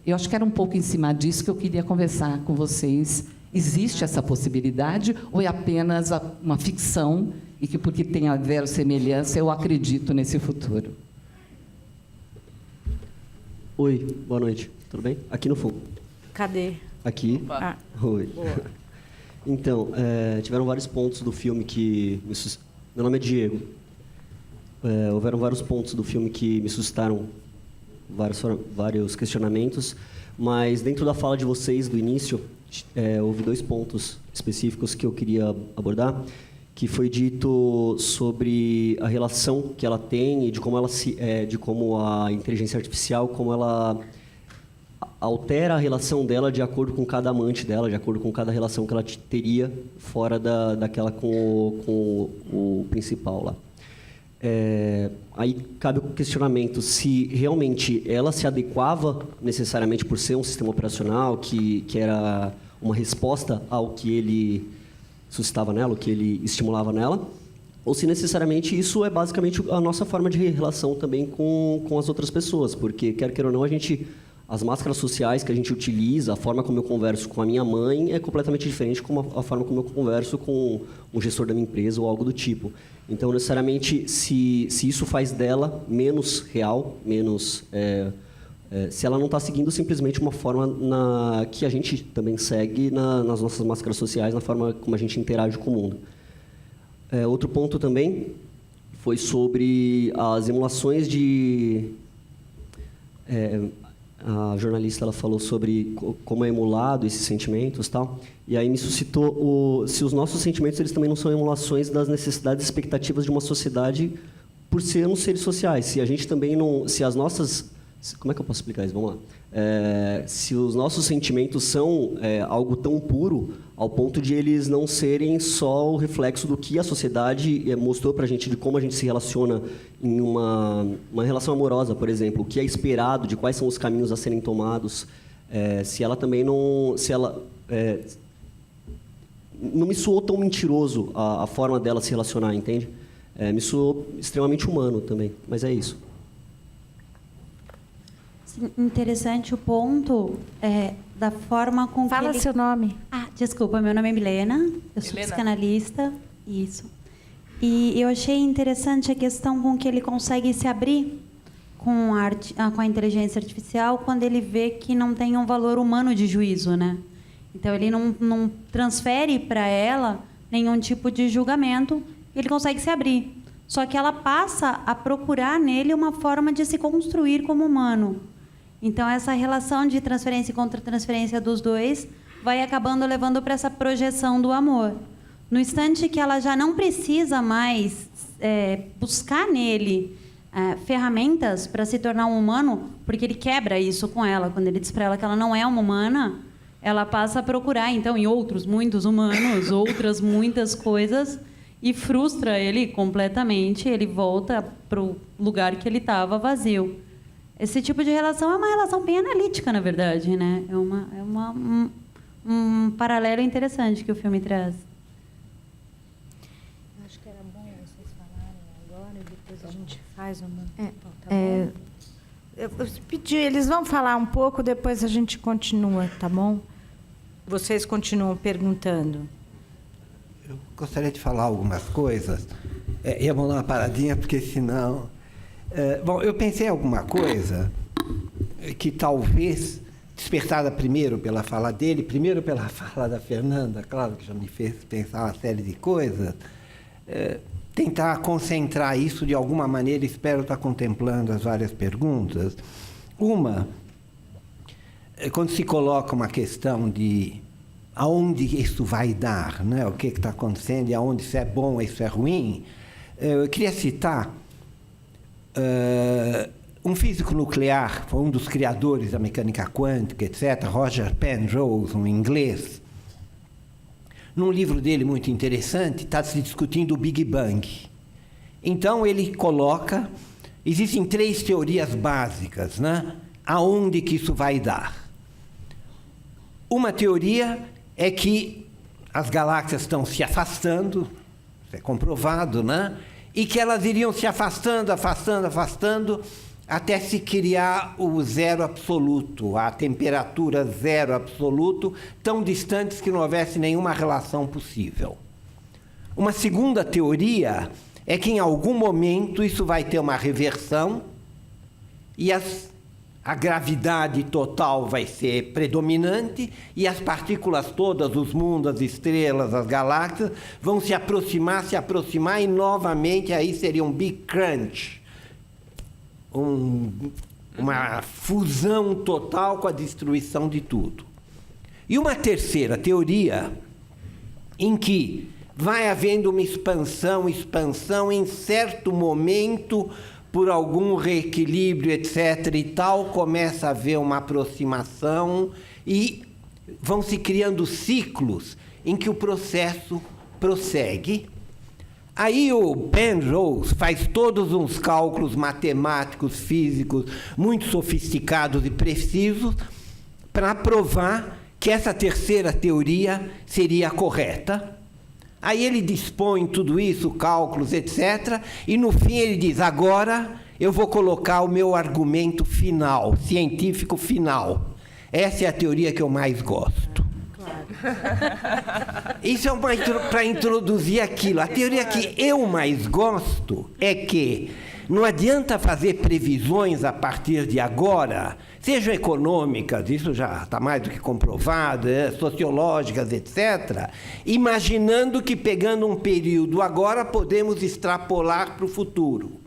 Eu acho que era um pouco em cima disso que eu queria conversar com vocês. Existe essa possibilidade ou é apenas uma ficção e que, porque tem a verossemelhança, eu acredito nesse futuro? Oi, boa noite. Tudo bem? Aqui no fundo. Cadê? Aqui. Ah, Oi. boa. Então, tiveram vários pontos do filme que... Meu nome é Diego. Houveram vários pontos do filme que me suscitaram vários questionamentos, mas dentro da fala de vocês, do início, houve 2 pontos específicos que eu queria abordar, que foi dito sobre a relação que ela tem e de como a inteligência artificial, como ela altera a relação dela de acordo com cada amante dela, de acordo com cada relação que ela teria fora daquela com o principal lá. Aí cabe o questionamento se realmente ela se adequava necessariamente por ser um sistema operacional que era uma resposta ao que ele suscitava nela, o que ele estimulava nela, ou se necessariamente isso é basicamente a nossa forma de relação também com as outras pessoas, porque, quer queira ou não, as máscaras sociais que a gente utiliza, a forma como eu converso com a minha mãe é completamente diferente como a forma como eu converso com um gestor da minha empresa ou algo do tipo. Então, necessariamente, se isso faz dela menos real, menos... se ela não está seguindo simplesmente uma forma que a gente também segue nas nossas máscaras sociais, na forma como a gente interage com o mundo. Outro ponto também foi sobre as emulações de... a jornalista ela falou sobre como é emulado esses sentimentos, tal, e aí me suscitou se os nossos sentimentos eles também não são emulações das necessidades e expectativas de uma sociedade por sermos seres sociais. Se a gente também não... Se as nossas... Como é que eu posso explicar isso? Vamos lá. Se os nossos sentimentos são algo tão puro ao ponto de eles não serem só o reflexo do que a sociedade mostrou para a gente, de como a gente se relaciona em uma relação amorosa, por exemplo, o que é esperado, de quais são os caminhos a serem tomados, se ela também não... não me soou tão mentiroso a forma dela se relacionar, entende? Me soou extremamente humano também, mas é isso. Interessante o ponto da forma com Fala que ele... seu nome. Desculpa, meu nome é Milena, eu sou psicanalista, isso. E eu achei interessante a questão com que ele consegue se abrir com a inteligência artificial quando ele vê que não tem um valor humano de juízo, né? Então, ele não transfere para ela nenhum tipo de julgamento, ele consegue se abrir. Só que ela passa a procurar nele uma forma de se construir como humano. Então, essa relação de transferência e contra-transferência dos dois vai acabando levando para essa projeção do amor. No instante que ela já não precisa mais buscar nele ferramentas para se tornar um humano, porque ele quebra isso com ela. Quando ele diz para ela que ela não é uma humana, ela passa a procurar, então, em outros muitos humanos, outras muitas coisas, e frustra ele completamente. Ele volta para o lugar que ele estava vazio. Esse tipo de relação é uma relação bem analítica, na verdade, né? É um paralelo interessante que o filme traz. Acho que era bom vocês falarem agora e depois a gente faz uma... Eu pedi, eles vão falar um pouco, depois a gente continua, tá bom? Vocês continuam perguntando. Eu gostaria de falar algumas coisas. Vamos dar uma paradinha, porque senão... bom, eu pensei em alguma coisa que talvez, despertada primeiro pela fala dele, primeiro pela fala da Fernanda, claro que já me fez pensar uma série de coisas, tentar concentrar isso de alguma maneira, espero estar contemplando as várias perguntas. Uma, quando se coloca uma questão de aonde isso vai dar, né? O que está acontecendo e aonde isso é bom, isso é ruim, eu queria citar um físico nuclear, foi um dos criadores da mecânica quântica, etc., Roger Penrose, um inglês. Num livro dele muito interessante, está se discutindo o Big Bang. Então, ele coloca... Existem 3 teorias básicas, né? Aonde que isso vai dar. Uma teoria é que as galáxias estão se afastando, isso é comprovado, né? E que elas iriam se afastando, até se criar o zero absoluto, a temperatura zero absoluto, tão distantes que não houvesse nenhuma relação possível. Uma segunda teoria é que, em algum momento, isso vai ter uma reversão e a gravidade total vai ser predominante e as partículas todas, os mundos, as estrelas, as galáxias, vão se aproximar e, novamente, aí seria um Big Crunch, uma fusão total com a destruição de tudo. E uma terceira teoria, em que vai havendo uma expansão, em certo momento, por algum reequilíbrio, etc. e tal, começa a haver uma aproximação e vão se criando ciclos em que o processo prossegue. Aí o Penrose faz todos uns cálculos matemáticos, físicos, muito sofisticados e precisos, para provar que essa terceira teoria seria correta, Aí ele dispõe tudo isso, cálculos, etc. E no fim ele diz, agora eu vou colocar o meu argumento final, científico final. Essa é a teoria que eu mais gosto. Isso é para introduzir aquilo. A teoria que eu mais gosto é que não adianta fazer previsões a partir de agora, sejam econômicas, isso já está mais do que comprovado, sociológicas, etc., imaginando que, pegando um período agora, podemos extrapolar para o futuro.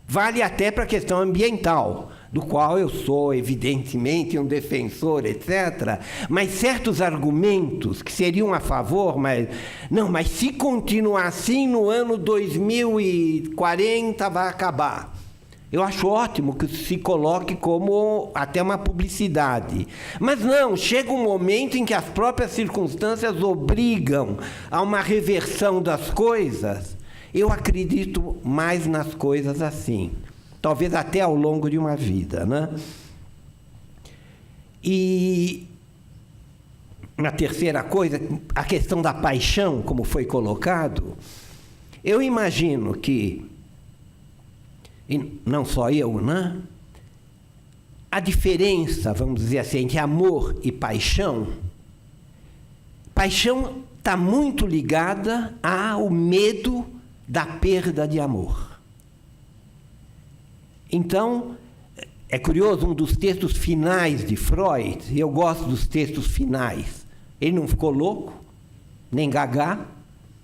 Vale até para a questão ambiental, do qual eu sou, evidentemente, um defensor, etc. Mas certos argumentos que seriam a favor, mas se continuar assim, no ano 2040 vai acabar. Eu acho ótimo que se coloque como até uma publicidade. Mas não, chega um momento em que as próprias circunstâncias obrigam a uma reversão das coisas. Eu acredito mais nas coisas assim. Talvez até ao longo de uma vida, né? E uma terceira coisa, a questão da paixão, como foi colocado, eu imagino que, e não só eu, né? A diferença, vamos dizer assim, entre amor e paixão está muito ligada ao medo da perda de amor. Então, é curioso, um dos textos finais de Freud, e eu gosto dos textos finais, ele não ficou louco, nem gagá,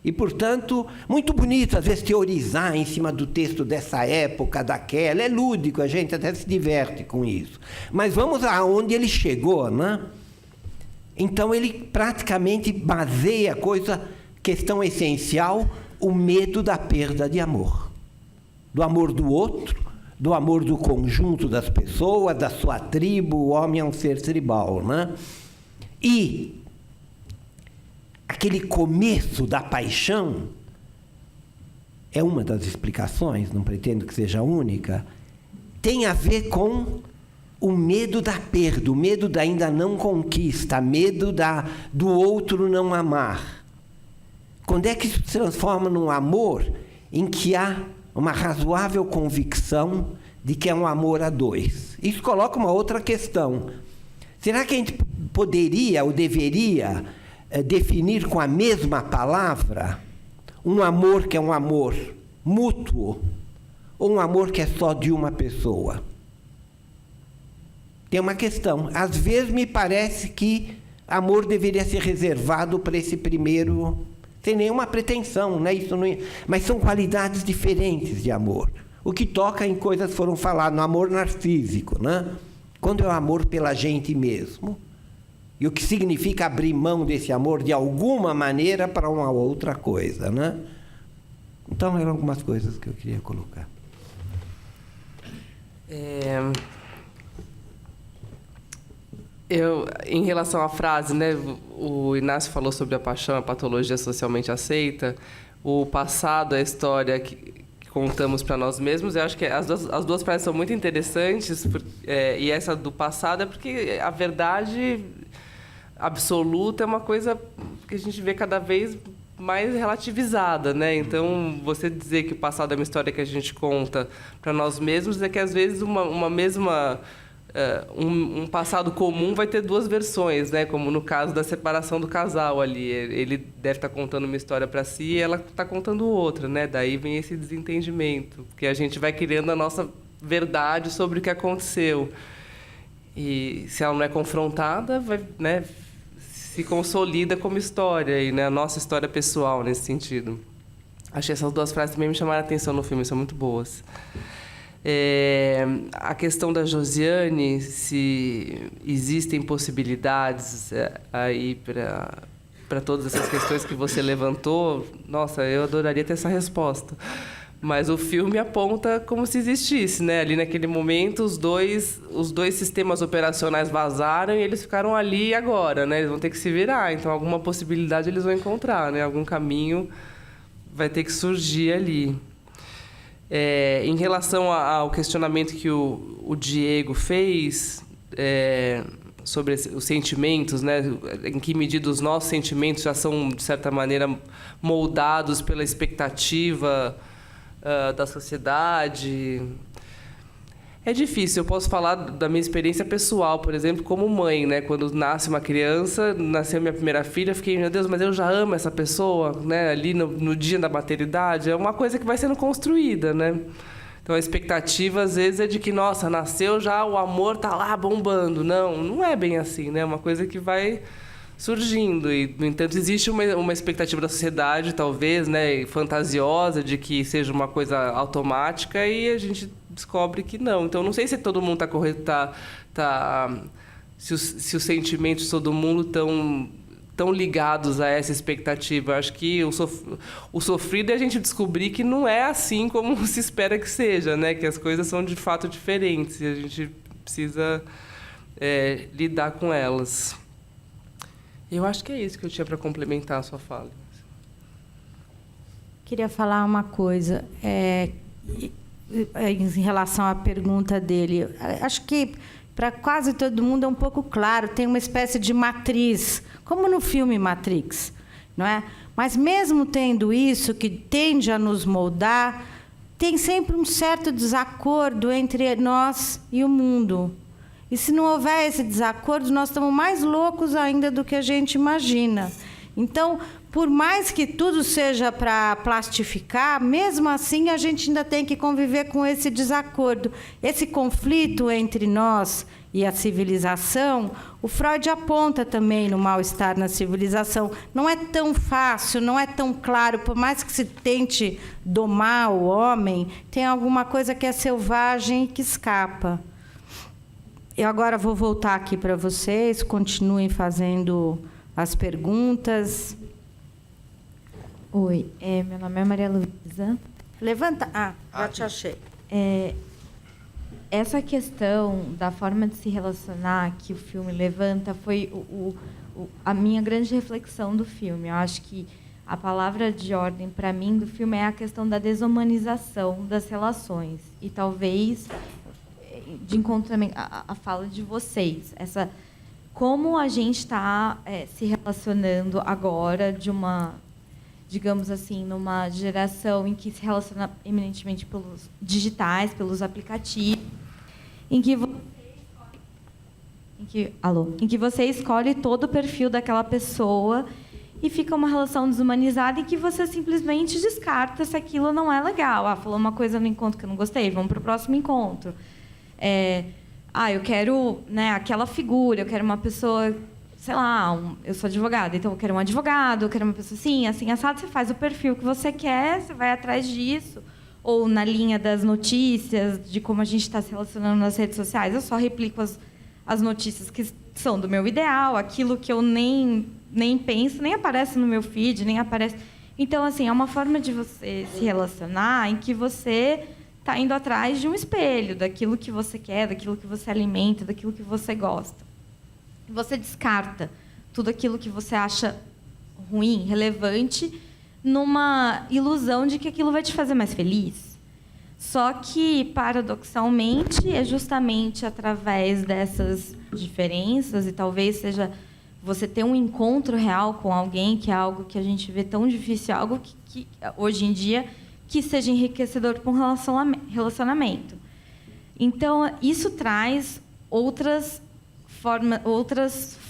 e, portanto, muito bonito, às vezes, teorizar em cima do texto dessa época, daquela, é lúdico, a gente até se diverte com isso. Mas vamos aonde ele chegou, né? Então, ele praticamente baseia a questão essencial, o medo da perda de amor. Do amor do outro, do amor do conjunto das pessoas, da sua tribo, o homem é um ser tribal, né? E aquele começo da paixão é uma das explicações, não pretendo que seja a única, tem a ver com o medo da perda, o medo da ainda não conquista, medo do outro não amar. Quando é que isso se transforma num amor em que há uma razoável convicção de que é um amor a dois? Isso coloca uma outra questão. Será que a gente poderia ou deveria definir com a mesma palavra um amor que é um amor mútuo ou um amor que é só de uma pessoa? Tem uma questão. Às vezes me parece que amor deveria ser reservado para esse primeiro, sem nenhuma pretensão, né? Isso não é, mas são qualidades diferentes de amor. O que toca em coisas foram faladas, no amor narcísico, né? Quando é o amor pela gente mesmo, e o que significa abrir mão desse amor de alguma maneira para uma outra coisa, né? Então, eram algumas coisas que eu queria colocar. Em relação à frase, né, o Inácio falou sobre a paixão, a patologia socialmente aceita, o passado, a história que contamos para nós mesmos. Eu acho que as duas frases são muito interessantes, e essa do passado é porque a verdade absoluta é uma coisa que a gente vê cada vez mais relativizada, né? Então, você dizer que o passado é uma história que a gente conta para nós mesmos é que, às vezes, uma mesma... um passado comum vai ter duas versões, né? Como no caso da separação do casal ali. Ele deve estar contando uma história para si e ela está contando outra, né? Daí vem esse desentendimento, porque a gente vai criando a nossa verdade sobre o que aconteceu. E se ela não é confrontada, vai, né, se consolida como história, e, né, a nossa história pessoal nesse sentido. Achei essas duas frases também me chamaram a atenção no filme, são muito boas. A questão da Josiane, se existem possibilidades aí para todas essas questões que você levantou, nossa, eu adoraria ter essa resposta. Mas o filme aponta como se existisse, né? Ali naquele momento, os dois sistemas operacionais vazaram e eles ficaram ali agora, né? Eles vão ter que se virar, então alguma possibilidade eles vão encontrar, né? Algum caminho vai ter que surgir ali. Em relação ao questionamento que o Diego fez sobre os sentimentos, né? Em que medida os nossos sentimentos já são, de certa maneira, moldados pela expectativa da sociedade. É difícil. Eu posso falar da minha experiência pessoal, por exemplo, como mãe, né? Quando nasce uma criança, nasceu minha primeira filha, eu fiquei, meu Deus, mas eu já amo essa pessoa, né? Ali no dia da maternidade, é uma coisa que vai sendo construída, né? Então, a expectativa, às vezes, é de que, nossa, nasceu já, o amor tá lá bombando. Não é bem assim, né? É uma coisa que vai surgindo. E, no entanto, existe uma expectativa da sociedade, talvez, né, fantasiosa, de que seja uma coisa automática, e a gente descobre que não. Então, não sei se todo mundo está correto, se os sentimentos de todo mundo estão ligados a essa expectativa. Eu acho que o sofrido é a gente descobrir que não é assim como se espera que seja, né? Que as coisas são de fato diferentes e a gente precisa lidar com elas. Eu acho que é isso que eu tinha para complementar a sua fala. Queria falar uma coisa em relação à pergunta dele. Acho que para quase todo mundo é um pouco claro, tem uma espécie de matriz, como no filme Matrix, não é? Mas mesmo tendo isso, que tende a nos moldar, tem sempre um certo desacordo entre nós e o mundo. E se não houver esse desacordo, nós estamos mais loucos ainda do que a gente imagina. Então, por mais que tudo seja para plastificar, mesmo assim a gente ainda tem que conviver com esse desacordo. Esse conflito entre nós e a civilização, o Freud aponta também no mal-estar na civilização. Não é tão fácil, não é tão claro, por mais que se tente domar o homem, tem alguma coisa que é selvagem e que escapa. Eu agora vou voltar aqui para vocês, continuem fazendo as perguntas. Oi, meu nome é Maria Luísa. Levanta. Já te achei. Essa questão da forma de se relacionar que o filme levanta foi a minha grande reflexão do filme. Eu acho que a palavra de ordem, para mim, do filme é a questão da desumanização das relações. E talvez, de encontro também a fala de vocês, como a gente está se relacionando agora de uma, digamos assim, numa geração em que se relaciona eminentemente pelos digitais, pelos aplicativos, em que você escolhe todo o perfil daquela pessoa e fica uma relação desumanizada em que você simplesmente descarta se aquilo não é legal. Falou uma coisa no encontro que eu não gostei, vamos para o próximo encontro. Eu quero, né, aquela figura, eu quero uma pessoa, sei lá, eu sou advogada, então eu quero um advogado, eu quero uma pessoa assim, assado, você faz o perfil que você quer, você vai atrás disso. Ou na linha das notícias, de como a gente está se relacionando nas redes sociais, eu só replico as notícias que são do meu ideal, aquilo que eu nem penso, nem aparece no meu feed, nem aparece. Então, assim, é uma forma de você se relacionar em que você está indo atrás de um espelho, daquilo que você quer, daquilo que você alimenta, daquilo que você gosta. Você descarta tudo aquilo que você acha ruim, relevante, numa ilusão de que aquilo vai te fazer mais feliz. Só que, paradoxalmente, é justamente através dessas diferenças, e talvez seja você ter um encontro real com alguém, que é algo que a gente vê tão difícil, algo que hoje em dia, que seja enriquecedor para um relacionamento. Então, isso traz outras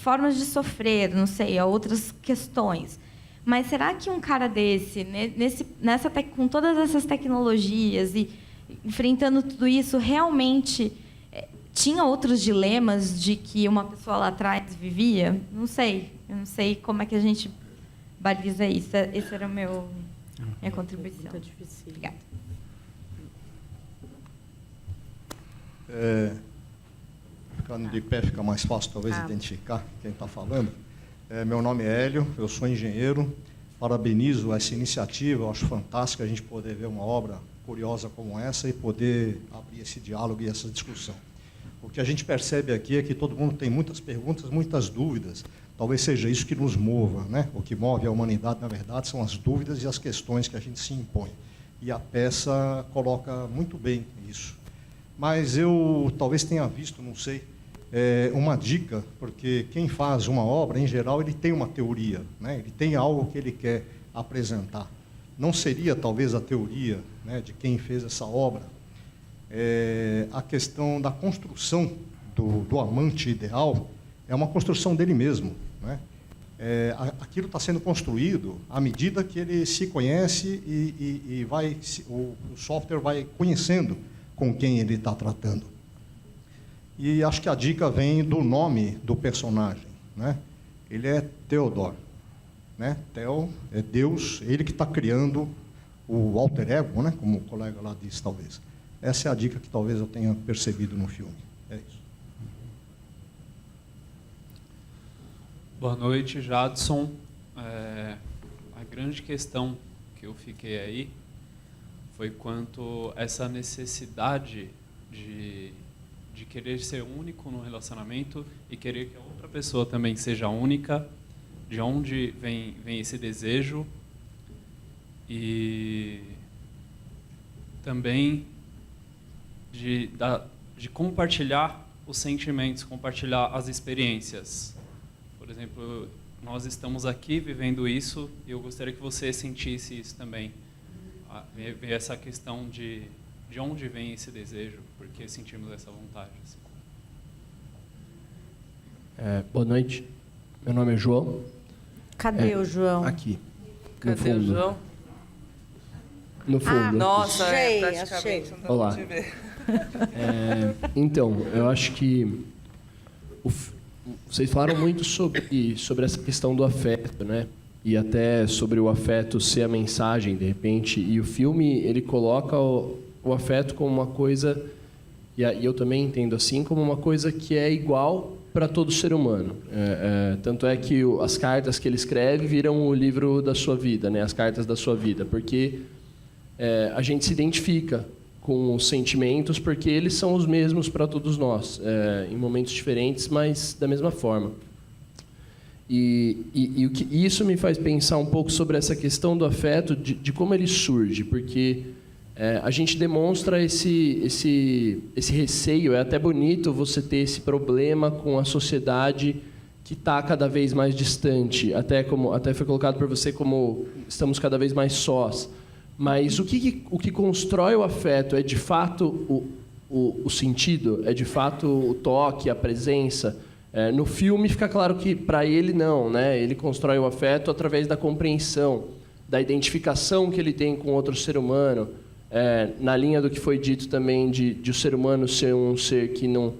formas de sofrer, não sei, outras questões. Mas será que um cara desse, com todas essas tecnologias e enfrentando tudo isso, realmente tinha outros dilemas de que uma pessoa lá atrás vivia? Não sei. Eu não sei como é que a gente baliza isso. Essa era minha contribuição. Muito difícil. Obrigada. Ficando de pé fica mais fácil, talvez, identificar quem está falando. Meu nome é Hélio, eu sou engenheiro. Parabenizo essa iniciativa, eu acho fantástico a gente poder ver uma obra curiosa como essa e poder abrir esse diálogo e essa discussão. O que a gente percebe aqui é que todo mundo tem muitas perguntas, muitas dúvidas. Talvez seja isso que nos mova, né? O que move a humanidade, na verdade, são as dúvidas e as questões que a gente se impõe. E a peça coloca muito bem isso. Mas eu talvez tenha visto, não sei, uma dica, porque quem faz uma obra, em geral, ele tem uma teoria, né? Ele tem algo que ele quer apresentar. Não seria, talvez, a teoria, né, de quem fez essa obra, a questão da construção do amante ideal é uma construção dele mesmo, né? Aquilo está sendo construído à medida que ele se conhece e o software vai conhecendo com quem ele está tratando. E acho que a dica vem do nome do personagem, né? Ele é Theodor, né? Theo é Deus, ele que está criando o alter ego, né? Como o colega lá disse, talvez. Essa é a dica que talvez eu tenha percebido no filme. É isso. Boa noite, Jadson. A grande questão que eu fiquei aí foi quanto essa necessidade de querer ser único no relacionamento e querer que a outra pessoa também seja única, de onde vem esse desejo, e também de compartilhar os sentimentos, compartilhar as experiências. Por exemplo, nós estamos aqui vivendo isso e eu gostaria que você sentisse isso também. Ver essa questão de onde vem esse desejo, porque sentimos essa vontade. Assim. Boa noite. Meu nome é João. Cadê o João? Aqui. Cadê o João? No fundo. Nossa, achei, praticamente. achei. Não dá Olá. pra te ver. Então, eu acho que vocês falaram muito sobre essa questão do afeto, né? E até sobre o afeto ser a mensagem, de repente. E o filme, ele coloca o afeto como uma coisa, e eu também entendo assim, como uma coisa que é igual para todo ser humano. Tanto é que as cartas que ele escreve viram o livro da sua vida, né? As cartas da sua vida, porque a gente se identifica com os sentimentos, porque eles são os mesmos para todos nós, em momentos diferentes, mas da mesma forma. E isso me faz pensar um pouco sobre essa questão do afeto, de como ele surge, porque a gente demonstra esse receio. É até bonito você ter esse problema com a sociedade que está cada vez mais distante, até foi colocado por você como estamos cada vez mais sós. Mas o que constrói o afeto é de fato o sentido, é de fato o toque, a presença. No filme fica claro que para ele não, né? Ele constrói o afeto através da compreensão, da identificação que ele tem com outro ser humano, na linha do que foi dito também de o ser humano ser um ser que não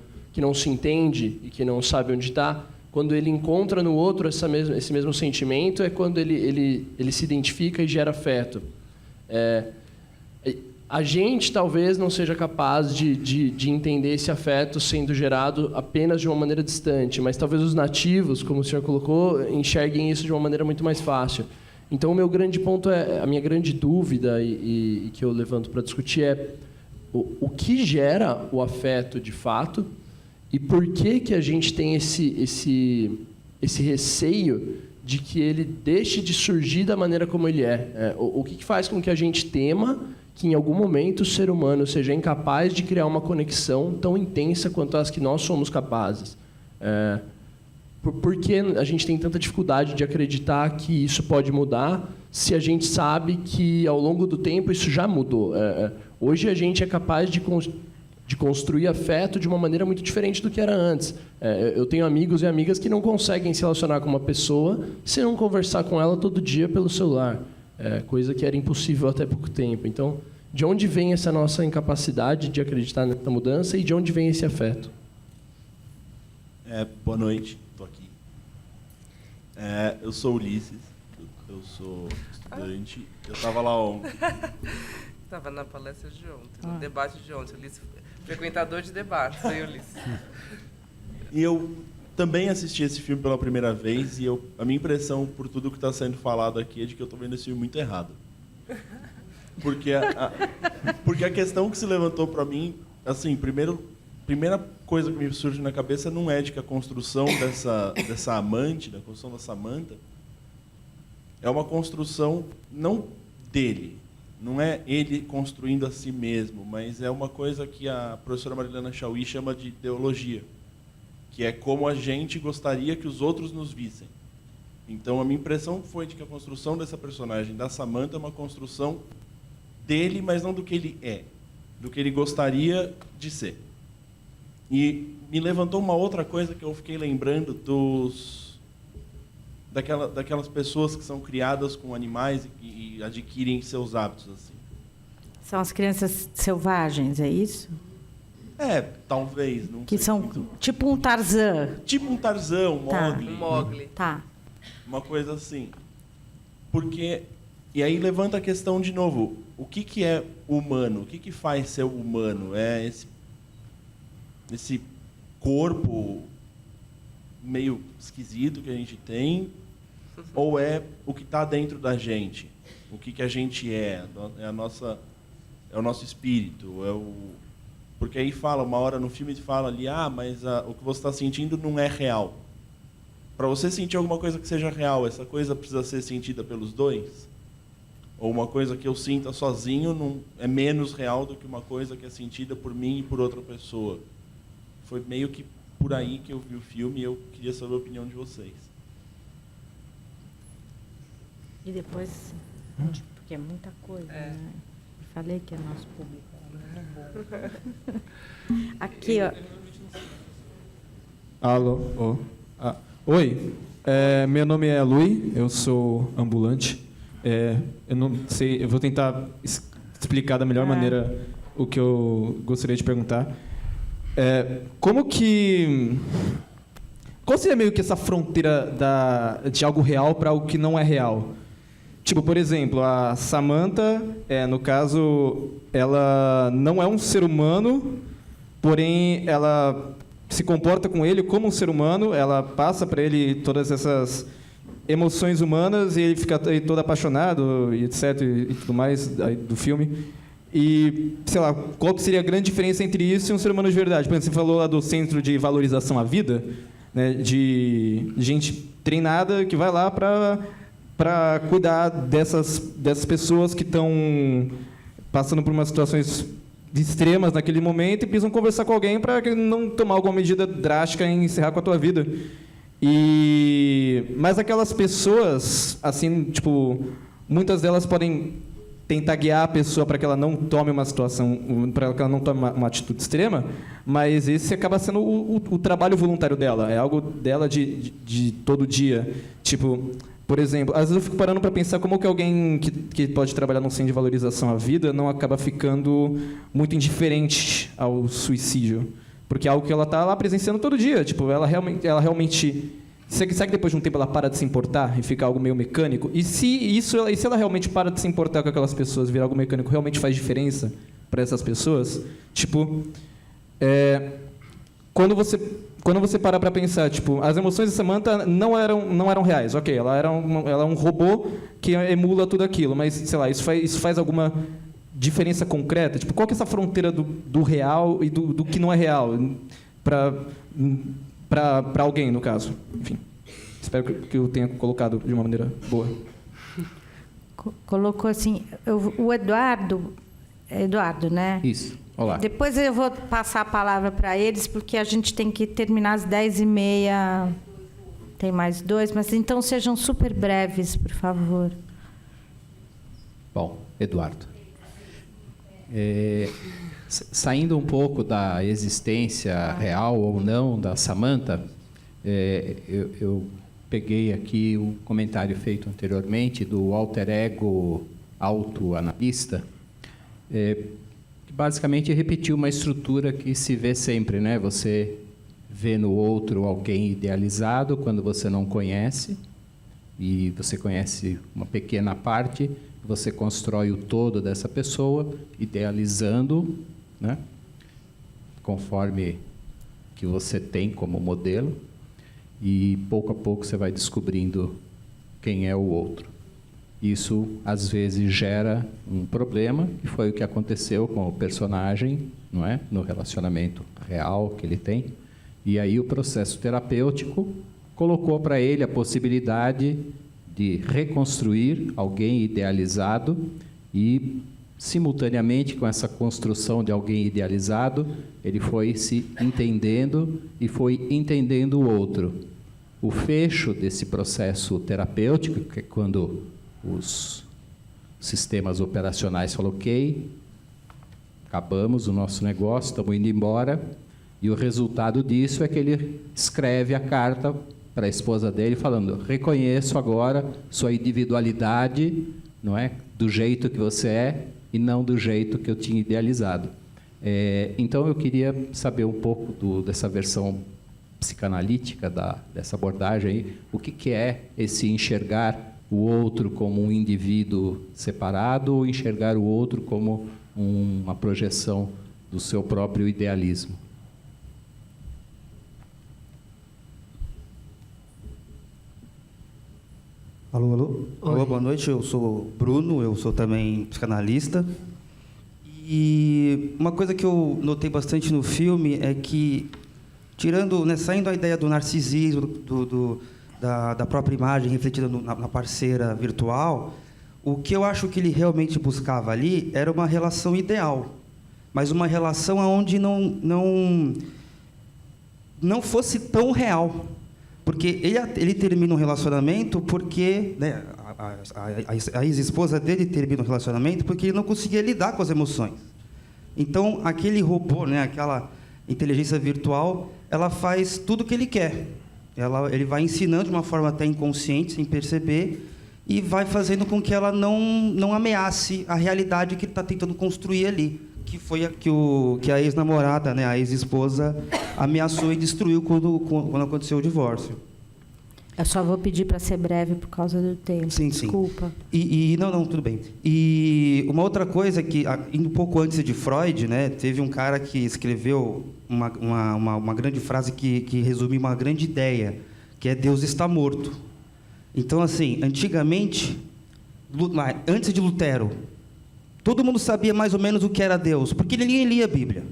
se entende e que não sabe onde está. Quando ele encontra no outro esse mesmo sentimento, é quando ele se identifica e gera afeto. A gente talvez não seja capaz de entender esse afeto sendo gerado apenas de uma maneira distante, mas talvez os nativos, como o senhor colocou, enxerguem isso de uma maneira muito mais fácil. Então, o meu grande ponto a minha grande dúvida e que eu levanto para discutir é o que gera o afeto de fato e por que a gente tem esse receio de que ele deixe de surgir da maneira como ele é. O que faz com que a gente tema que, em algum momento, o ser humano seja incapaz de criar uma conexão tão intensa quanto as que nós somos capazes? Por que a gente tem tanta dificuldade de acreditar que isso pode mudar, se a gente sabe que, ao longo do tempo, isso já mudou? Hoje, a gente é capaz de construir afeto de uma maneira muito diferente do que era antes. Eu tenho amigos e amigas que não conseguem se relacionar com uma pessoa se não conversar com ela todo dia pelo celular, coisa que era impossível até pouco tempo. Então, de onde vem essa nossa incapacidade de acreditar nessa mudança e de onde vem esse afeto? Boa noite, estou aqui. Eu sou Ulisses, eu sou estudante. Eu estava lá ontem. Estava na palestra de ontem, no debate de ontem. Ulisses, frequentador de debates, aí, Ulisses. E eu também assisti esse filme pela primeira vez e a minha impressão, por tudo que está sendo falado aqui, é de que eu estou vendo esse filme muito errado. Porque a questão que se levantou para mim, assim, primeira coisa que me surge na cabeça não é de que a construção dessa amante, da construção da Samantha, é uma construção não dele, não é ele construindo a si mesmo, mas é uma coisa que a professora Marilena Chauí chama de ideologia. que é como a gente gostaria que os outros nos vissem. Então, a minha impressão foi de que a construção dessa personagem, da Samantha, é uma construção dele, mas não do que ele é, do que ele gostaria de ser. E me levantou uma outra coisa que eu fiquei lembrando daquelas pessoas que são criadas com animais e adquirem seus hábitos assim. São as crianças selvagens, é isso? Talvez. Não que sei são muito. tipo um Tarzan. Tipo um Tarzan, um Tá. Mowgli. Mowgli. Tá. Uma coisa assim. Porque... E aí levanta a questão de novo. O que é humano? O que faz ser humano? É esse corpo meio esquisito que a gente tem? Ou é o que está dentro da gente? O que a gente é? É o nosso espírito? Porque aí fala, uma hora no filme fala ali, mas o que você está sentindo não é real. Para você sentir alguma coisa que seja real, essa coisa precisa ser sentida pelos dois? Ou uma coisa que eu sinta sozinho não é menos real do que uma coisa que é sentida por mim e por outra pessoa? Foi meio que por aí que eu vi o filme e eu queria saber a opinião de vocês. E depois, porque é muita coisa, né? Eu falei que é nosso público. Era muito bom. Aqui, ó. Alô? Oi, meu nome é Lui, eu sou ambulante. Eu não sei, eu vou tentar explicar da melhor maneira o que eu gostaria de perguntar. Qual seria meio que essa fronteira de algo real para algo que não é real? Tipo, por exemplo, a Samantha, no caso, ela não é um ser humano, porém ela se comporta com ele como um ser humano, ela passa para ele todas essas emoções humanas e ele fica todo apaixonado, e etc, e tudo mais do filme. E, sei lá, qual que seria a grande diferença entre isso e um ser humano de verdade? Por exemplo, você falou lá do Centro de Valorização à Vida, né, de gente treinada que vai lá para cuidar dessas pessoas que estão passando por umas situações extremas naquele momento e precisam conversar com alguém para não tomar alguma medida drástica e encerrar com a tua vida. Mas aquelas pessoas, assim, tipo, muitas delas podem tentar guiar a pessoa para que ela não tome uma situação, para que ela não tome uma atitude extrema, mas esse acaba sendo o trabalho voluntário dela, é algo dela de todo dia. Tipo, por exemplo, às vezes eu fico parando para pensar como que alguém que pode trabalhar num centro de valorização à vida não acaba ficando muito indiferente ao suicídio. Porque é algo que ela está lá presenciando todo dia. Tipo, ela realmente... Será que depois de um tempo ela para de se importar e fica algo meio mecânico? E se ela realmente para de se importar com aquelas pessoas, virar algo mecânico, realmente faz diferença para essas pessoas? Tipo, quando você para para pensar, tipo, as emoções de Samantha não eram reais. Ok, ela é um robô que emula tudo aquilo, mas, sei lá, isso faz alguma diferença concreta? Tipo, qual que é essa fronteira do real e do que não é real para alguém, no caso? Enfim, espero que eu tenha colocado de uma maneira boa. Colocou assim, o Eduardo, né? Isso, olá. Depois eu vou passar a palavra para eles, porque a gente tem que terminar às 10h30. Tem mais 2, mas então sejam super breves, por favor. Bom, Eduardo. Saindo um pouco da existência real ou não da Samantha, eu peguei aqui um comentário feito anteriormente do alter ego autoanalista, que basicamente repetiu uma estrutura que se vê sempre, né? Você vê no outro alguém idealizado quando você não conhece, e você conhece uma pequena parte. Você constrói o todo dessa pessoa, idealizando, né, conforme que você tem como modelo, e pouco a pouco você vai descobrindo quem é o outro. Isso, às vezes, gera um problema, que foi o que aconteceu com o personagem, não é, no relacionamento real que ele tem. E aí o processo terapêutico colocou para ele a possibilidade de reconstruir alguém idealizado e simultaneamente com essa construção de alguém idealizado, ele foi se entendendo e foi entendendo o outro. O fecho desse processo terapêutico, que é quando os sistemas operacionais falam, ok, acabamos o nosso negócio, estamos indo embora, e o resultado disso é que ele escreve a carta para a esposa dele falando, reconheço agora sua individualidade, não é, do jeito que você é e não do jeito que eu tinha idealizado. Então eu queria saber um pouco dessa versão psicanalítica dessa abordagem aí, o que é esse enxergar o outro como um indivíduo separado ou enxergar o outro como uma projeção do seu próprio idealismo. Alô, alô. Olá, boa noite. Eu sou Bruno, eu sou também psicanalista. E uma coisa que eu notei bastante no filme é que, saindo a ideia do narcisismo, da própria imagem refletida na parceira virtual, o que eu acho que ele realmente buscava ali era uma relação ideal, mas uma relação onde não fosse tão real. Porque ele termina um relacionamento porque, né, a ex-esposa dele termina um relacionamento porque ele não conseguia lidar com as emoções. Então, aquele robô, né, aquela inteligência virtual, ela faz tudo o que ele quer. Ele vai ensinando de uma forma até inconsciente, sem perceber, e vai fazendo com que ela não ameace a realidade que ele está tentando construir ali, que foi que a ex-namorada, né, a ex-esposa, ameaçou e destruiu quando aconteceu o divórcio. Eu só vou pedir para ser breve por causa do tempo. Sim, desculpa. Não, tudo bem. E uma outra coisa que, indo um pouco antes de Freud, né, teve um cara que escreveu uma grande frase que resume uma grande ideia, que é Deus está morto. Então, assim, antigamente, antes de Lutero, todo mundo sabia mais ou menos o que era Deus, porque ninguém lia a Bíblia.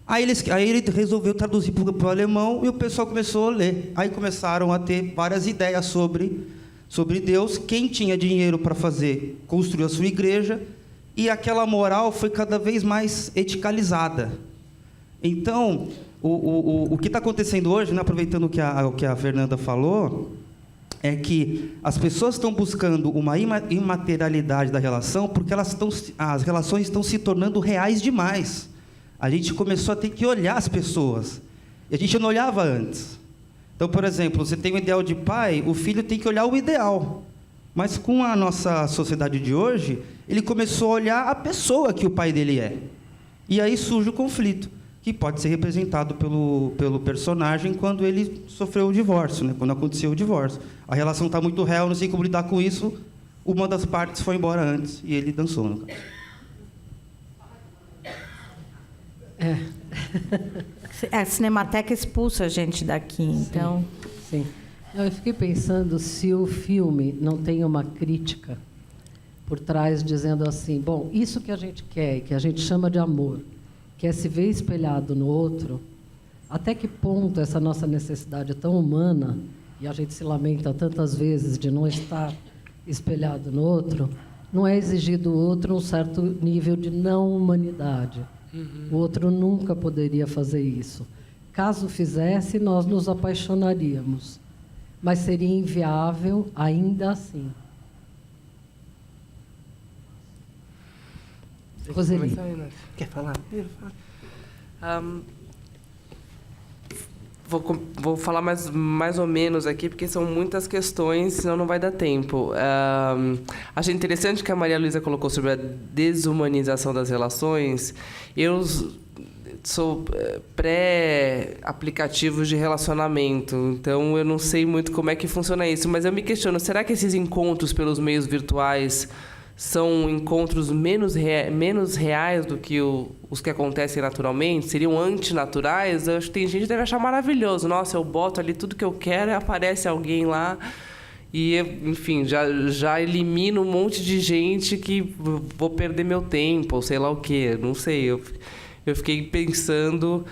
Aí ele resolveu traduzir para o alemão e o pessoal começou a ler. Aí começaram a ter várias ideias sobre Deus, quem tinha dinheiro para construir a sua igreja, e aquela moral foi cada vez mais eticalizada. Então, o que está acontecendo hoje, né, aproveitando o que a Fernanda falou, é que as pessoas estão buscando uma imaterialidade da relação porque as relações estão se tornando reais demais. A gente começou a ter que olhar as pessoas. E a gente não olhava antes. Então, por exemplo, você tem um ideal de pai, o filho tem que olhar o ideal. Mas com a nossa sociedade de hoje, ele começou a olhar a pessoa que o pai dele é. E aí surge o conflito, que pode ser representado pelo personagem quando ele sofreu o divórcio, né? Quando aconteceu o divórcio. A relação está muito real, não sei como lidar com isso. Uma das partes foi embora antes e ele dançou, no caso. A Cinemateca expulsa a gente daqui, então... Sim. Eu fiquei pensando se o filme não tem uma crítica por trás dizendo assim, bom, isso que a gente quer, que a gente chama de amor, que é se ver espelhado no outro, até que ponto essa nossa necessidade é tão humana, e a gente se lamenta tantas vezes de não estar espelhado no outro, não é exigir do outro um certo nível de não humanidade. O outro nunca poderia fazer isso. Caso fizesse, nós nos apaixonaríamos. Mas seria inviável ainda assim. Roseli. Quer falar? Vou falar mais ou menos aqui, porque são muitas questões, senão não vai dar tempo. Achei interessante que a Maria Luísa colocou sobre a desumanização das relações. Eu sou pré-aplicativos de relacionamento, então eu não sei muito como é que funciona isso, mas eu me questiono, será que esses encontros pelos meios virtuais são encontros menos reais do que os que acontecem naturalmente? Seriam antinaturais? Eu acho que tem gente que deve achar maravilhoso. Nossa, eu boto ali tudo que eu quero e aparece alguém lá. E, enfim, já elimino um monte de gente que vou perder meu tempo, ou sei lá o quê. Não sei. Eu eu fiquei pensando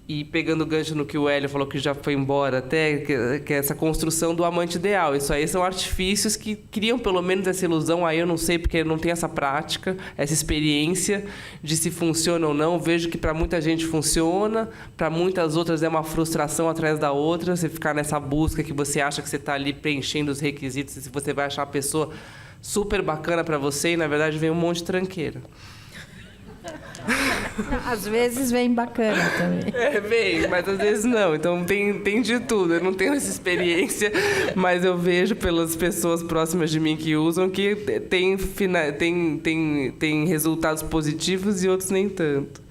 e pegando o gancho no que o Hélio falou, que já foi embora até, que é essa construção do amante ideal. Isso aí são artifícios que criam pelo menos essa ilusão. Aí eu não sei, porque não tem essa prática, essa experiência de se funciona ou não. Vejo que para muita gente funciona, para muitas outras é uma frustração atrás da outra. Você ficar nessa busca que você acha que você está ali preenchendo os requisitos, e se você vai achar a pessoa super bacana para você, e na verdade vem um monte de tranqueira. Às vezes vem bacana também. Vem, mas às vezes não. Então tem de tudo. Eu não tenho essa experiência, mas eu vejo pelas pessoas próximas de mim que usam que tem resultados positivos e outros nem tanto.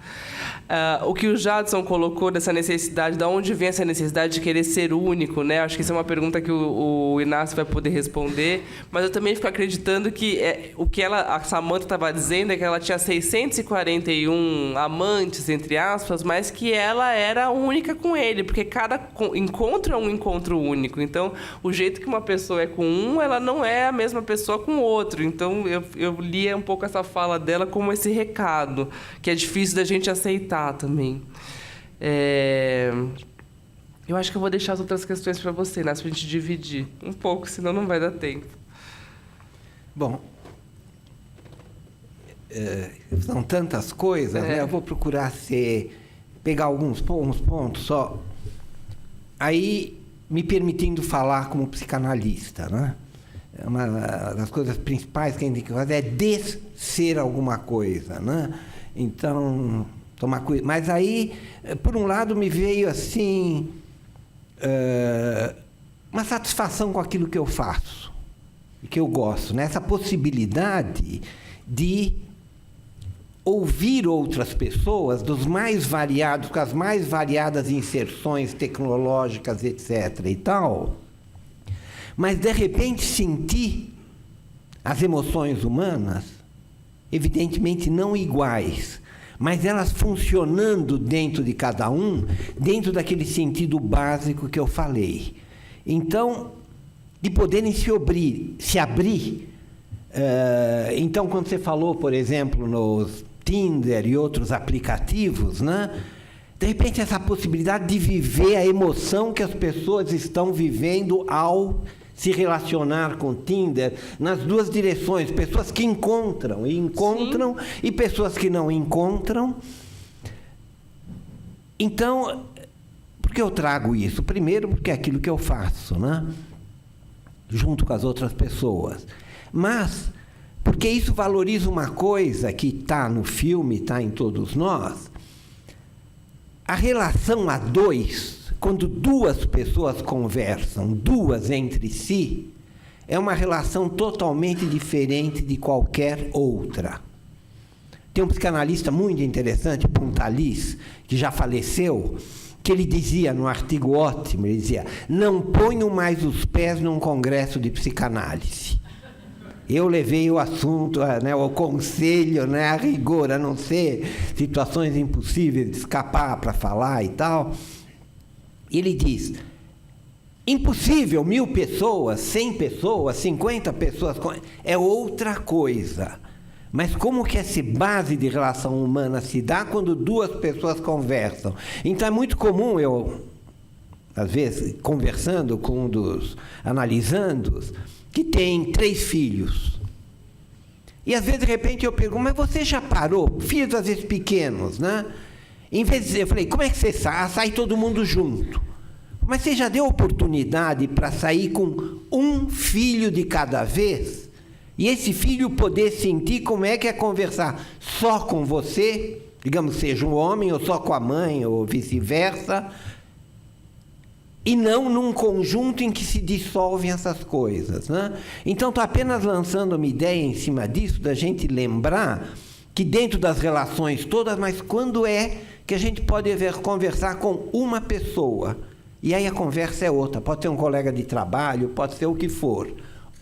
O que o Jadson colocou dessa necessidade, de onde vem essa necessidade de querer ser único, né? Acho que isso é uma pergunta que o Inácio vai poder responder, mas eu também fico acreditando que o que a Samantha estava dizendo é que ela tinha 641 amantes, entre aspas, mas que ela era única com ele, porque cada encontro é um encontro único. Então, o jeito que uma pessoa é com um, ela não é a mesma pessoa com o outro. Então, eu lia um pouco essa fala dela como esse recado, que é difícil da gente aceitar também. Eu acho que eu vou deixar as outras questões para você, né, para a gente dividir um pouco, senão não vai dar tempo. Bom, são tantas coisas, né? Eu vou procurar pegar alguns pontos só. Aí, me permitindo falar como psicanalista, né? Uma das coisas principais que a gente tem que fazer é descer alguma coisa, né? Então, tomar cuidado. Mas aí, por um lado, me veio assim uma satisfação com aquilo que eu faço e que eu gosto, né? Essa possibilidade de ouvir outras pessoas dos mais variados, com as mais variadas inserções tecnológicas, etc. e tal, mas de repente sentir as emoções humanas, evidentemente não iguais, mas elas funcionando dentro de cada um, dentro daquele sentido básico que eu falei. Então, de poderem se abrir. Então, quando você falou, por exemplo, nos Tinder e outros aplicativos, né? De repente, essa possibilidade de viver a emoção que as pessoas estão vivendo ao se relacionar com o Tinder, nas duas direções, pessoas que encontram e pessoas que não encontram. Então, por que eu trago isso? Primeiro, porque é aquilo que eu faço, né? Junto com as outras pessoas. Mas, porque isso valoriza uma coisa que está no filme, está em todos nós, a relação a dois. Quando duas pessoas conversam, duas entre si, é uma relação totalmente diferente de qualquer outra. Tem um psicanalista muito interessante, Pontalis, que já faleceu, que ele dizia, num artigo ótimo, ele dizia: não ponham mais os pés num congresso de psicanálise. Eu levei o assunto, né, o conselho, né, a rigor, a não ser situações impossíveis de escapar para falar e tal. Ele diz: impossível 1000 pessoas, 100 pessoas, 50 pessoas, é outra coisa. Mas como que essa base de relação humana se dá quando duas pessoas conversam? Então é muito comum eu, às vezes, conversando com um dos analisandos, que tem 3 filhos. E às vezes, de repente, eu pergunto: mas você já parou? Filhos, às vezes, pequenos, né? Em vez de dizer, eu falei: como é que você sai? Sai todo mundo junto. Mas você já deu oportunidade para sair com um filho de cada vez? E esse filho poder sentir como é que é conversar só com você, digamos, seja um homem, ou só com a mãe, ou vice-versa, e não num conjunto em que se dissolvem essas coisas, né? Então, estou apenas lançando uma ideia em cima disso, da gente lembrar que dentro das relações todas, mas quando é que a gente pode conversar com uma pessoa, e aí a conversa é outra, pode ser um colega de trabalho, pode ser o que for,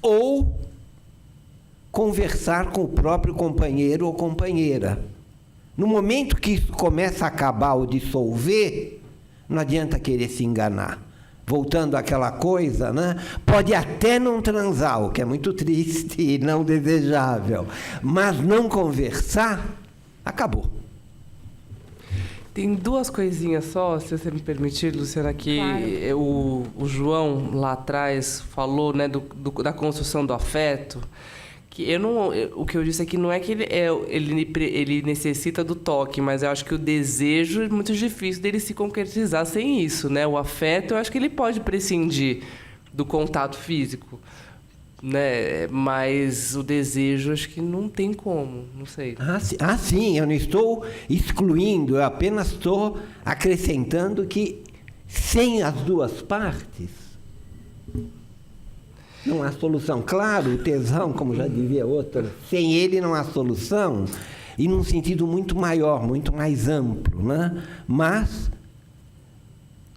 ou conversar com o próprio companheiro ou companheira. No momento que isso começa a acabar ou dissolver, não adianta querer se enganar. Voltando àquela coisa, né? Pode até não transar, o que é muito triste e não desejável, mas não conversar, acabou. Tem duas coisinhas só, se você me permitir, Luciana, que Claro. o João lá atrás falou, né, da construção do afeto. Que o que eu disse aqui não é que ele necessita do toque, mas eu acho que o desejo é muito difícil dele se concretizar sem isso, né? O afeto, eu acho que ele pode prescindir do contato físico, né? Mas o desejo, acho que não tem como, não sei. Sim, eu não estou excluindo, eu apenas estou acrescentando que sem as duas partes não há solução. Claro, o tesão, como já dizia outra, sem ele não há solução, e num sentido muito maior, muito mais amplo, né? Mas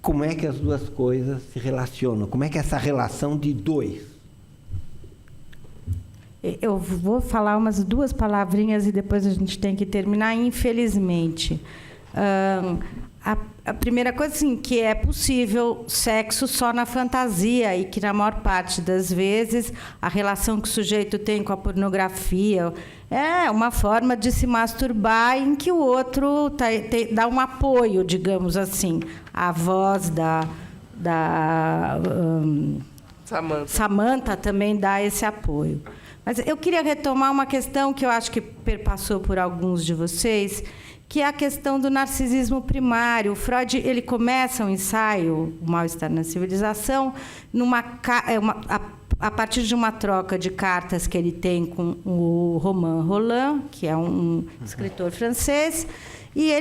como é que as duas coisas se relacionam? Como é que é essa relação de dois? Eu vou falar umas duas palavrinhas e depois a gente tem que terminar, infelizmente. A primeira coisa, assim, que é possível sexo só na fantasia e que, na maior parte das vezes, a relação que o sujeito tem com a pornografia é uma forma de se masturbar em que o outro dá um apoio, digamos assim. A voz da Samantha também dá esse apoio. Mas eu queria retomar uma questão que eu acho que perpassou por alguns de vocês, que é a questão do narcisismo primário. O Freud, ele começa um ensaio, O Mal-Estar na Civilização, a partir de uma troca de cartas que ele tem com o Romain Rolland, que é um escritor francês, e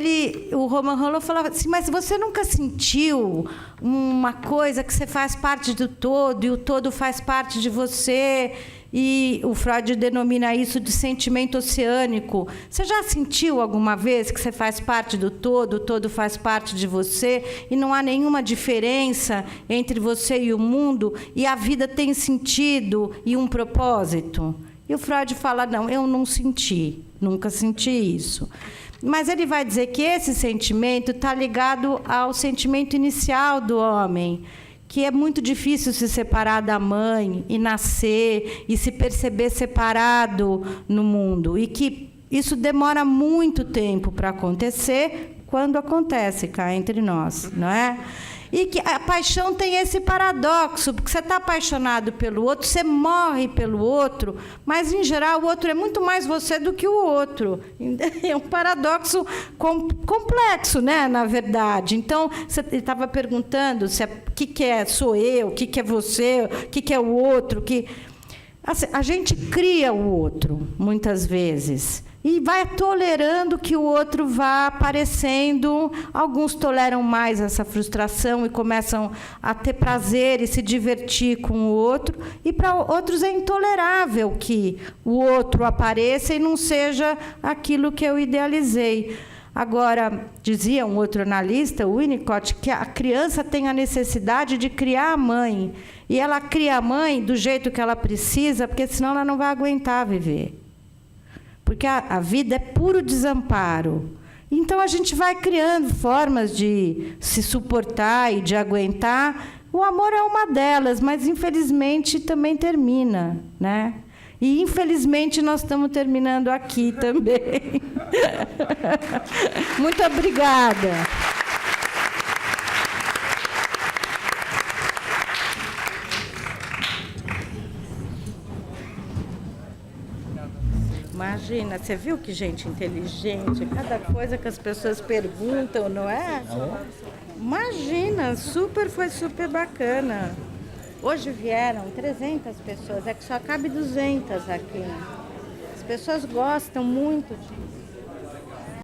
o Romain Rolland falava assim, mas você nunca sentiu uma coisa que você faz parte do todo e o todo faz parte de você? E o Freud denomina isso de sentimento oceânico. Você já sentiu alguma vez que você faz parte do todo, o todo faz parte de você, e não há nenhuma diferença entre você e o mundo, e a vida tem sentido e um propósito? E o Freud fala, não, eu não senti, nunca senti isso. Mas ele vai dizer que esse sentimento está ligado ao sentimento inicial do homem, que é muito difícil se separar da mãe e nascer e se perceber separado no mundo, e que isso demora muito tempo para acontecer, quando acontece cá entre nós, não é? E que a paixão tem esse paradoxo, porque você está apaixonado pelo outro, você morre pelo outro, mas, em geral, o outro é muito mais você do que o outro. É um paradoxo complexo, né, na verdade. Então, você estava perguntando o que é sou eu, o que é você, o que é o outro. Assim, a gente cria o outro, muitas vezes, e vai tolerando que o outro vá aparecendo. Alguns toleram mais essa frustração e começam a ter prazer e se divertir com o outro, e para outros é intolerável que o outro apareça e não seja aquilo que eu idealizei. Agora, dizia um outro analista, o Winnicott, que a criança tem a necessidade de criar a mãe, e ela cria a mãe do jeito que ela precisa, porque senão ela não vai aguentar viver. Porque a vida é puro desamparo. Então, a gente vai criando formas de se suportar e de aguentar. O amor é uma delas, mas, infelizmente, também termina, né? E, infelizmente, nós estamos terminando aqui também. Muito obrigada. Imagina, você viu que gente inteligente, cada coisa que as pessoas perguntam, não é? Imagina, foi super bacana. Hoje vieram 300 pessoas, é que só cabe 200 aqui. As pessoas gostam muito disso.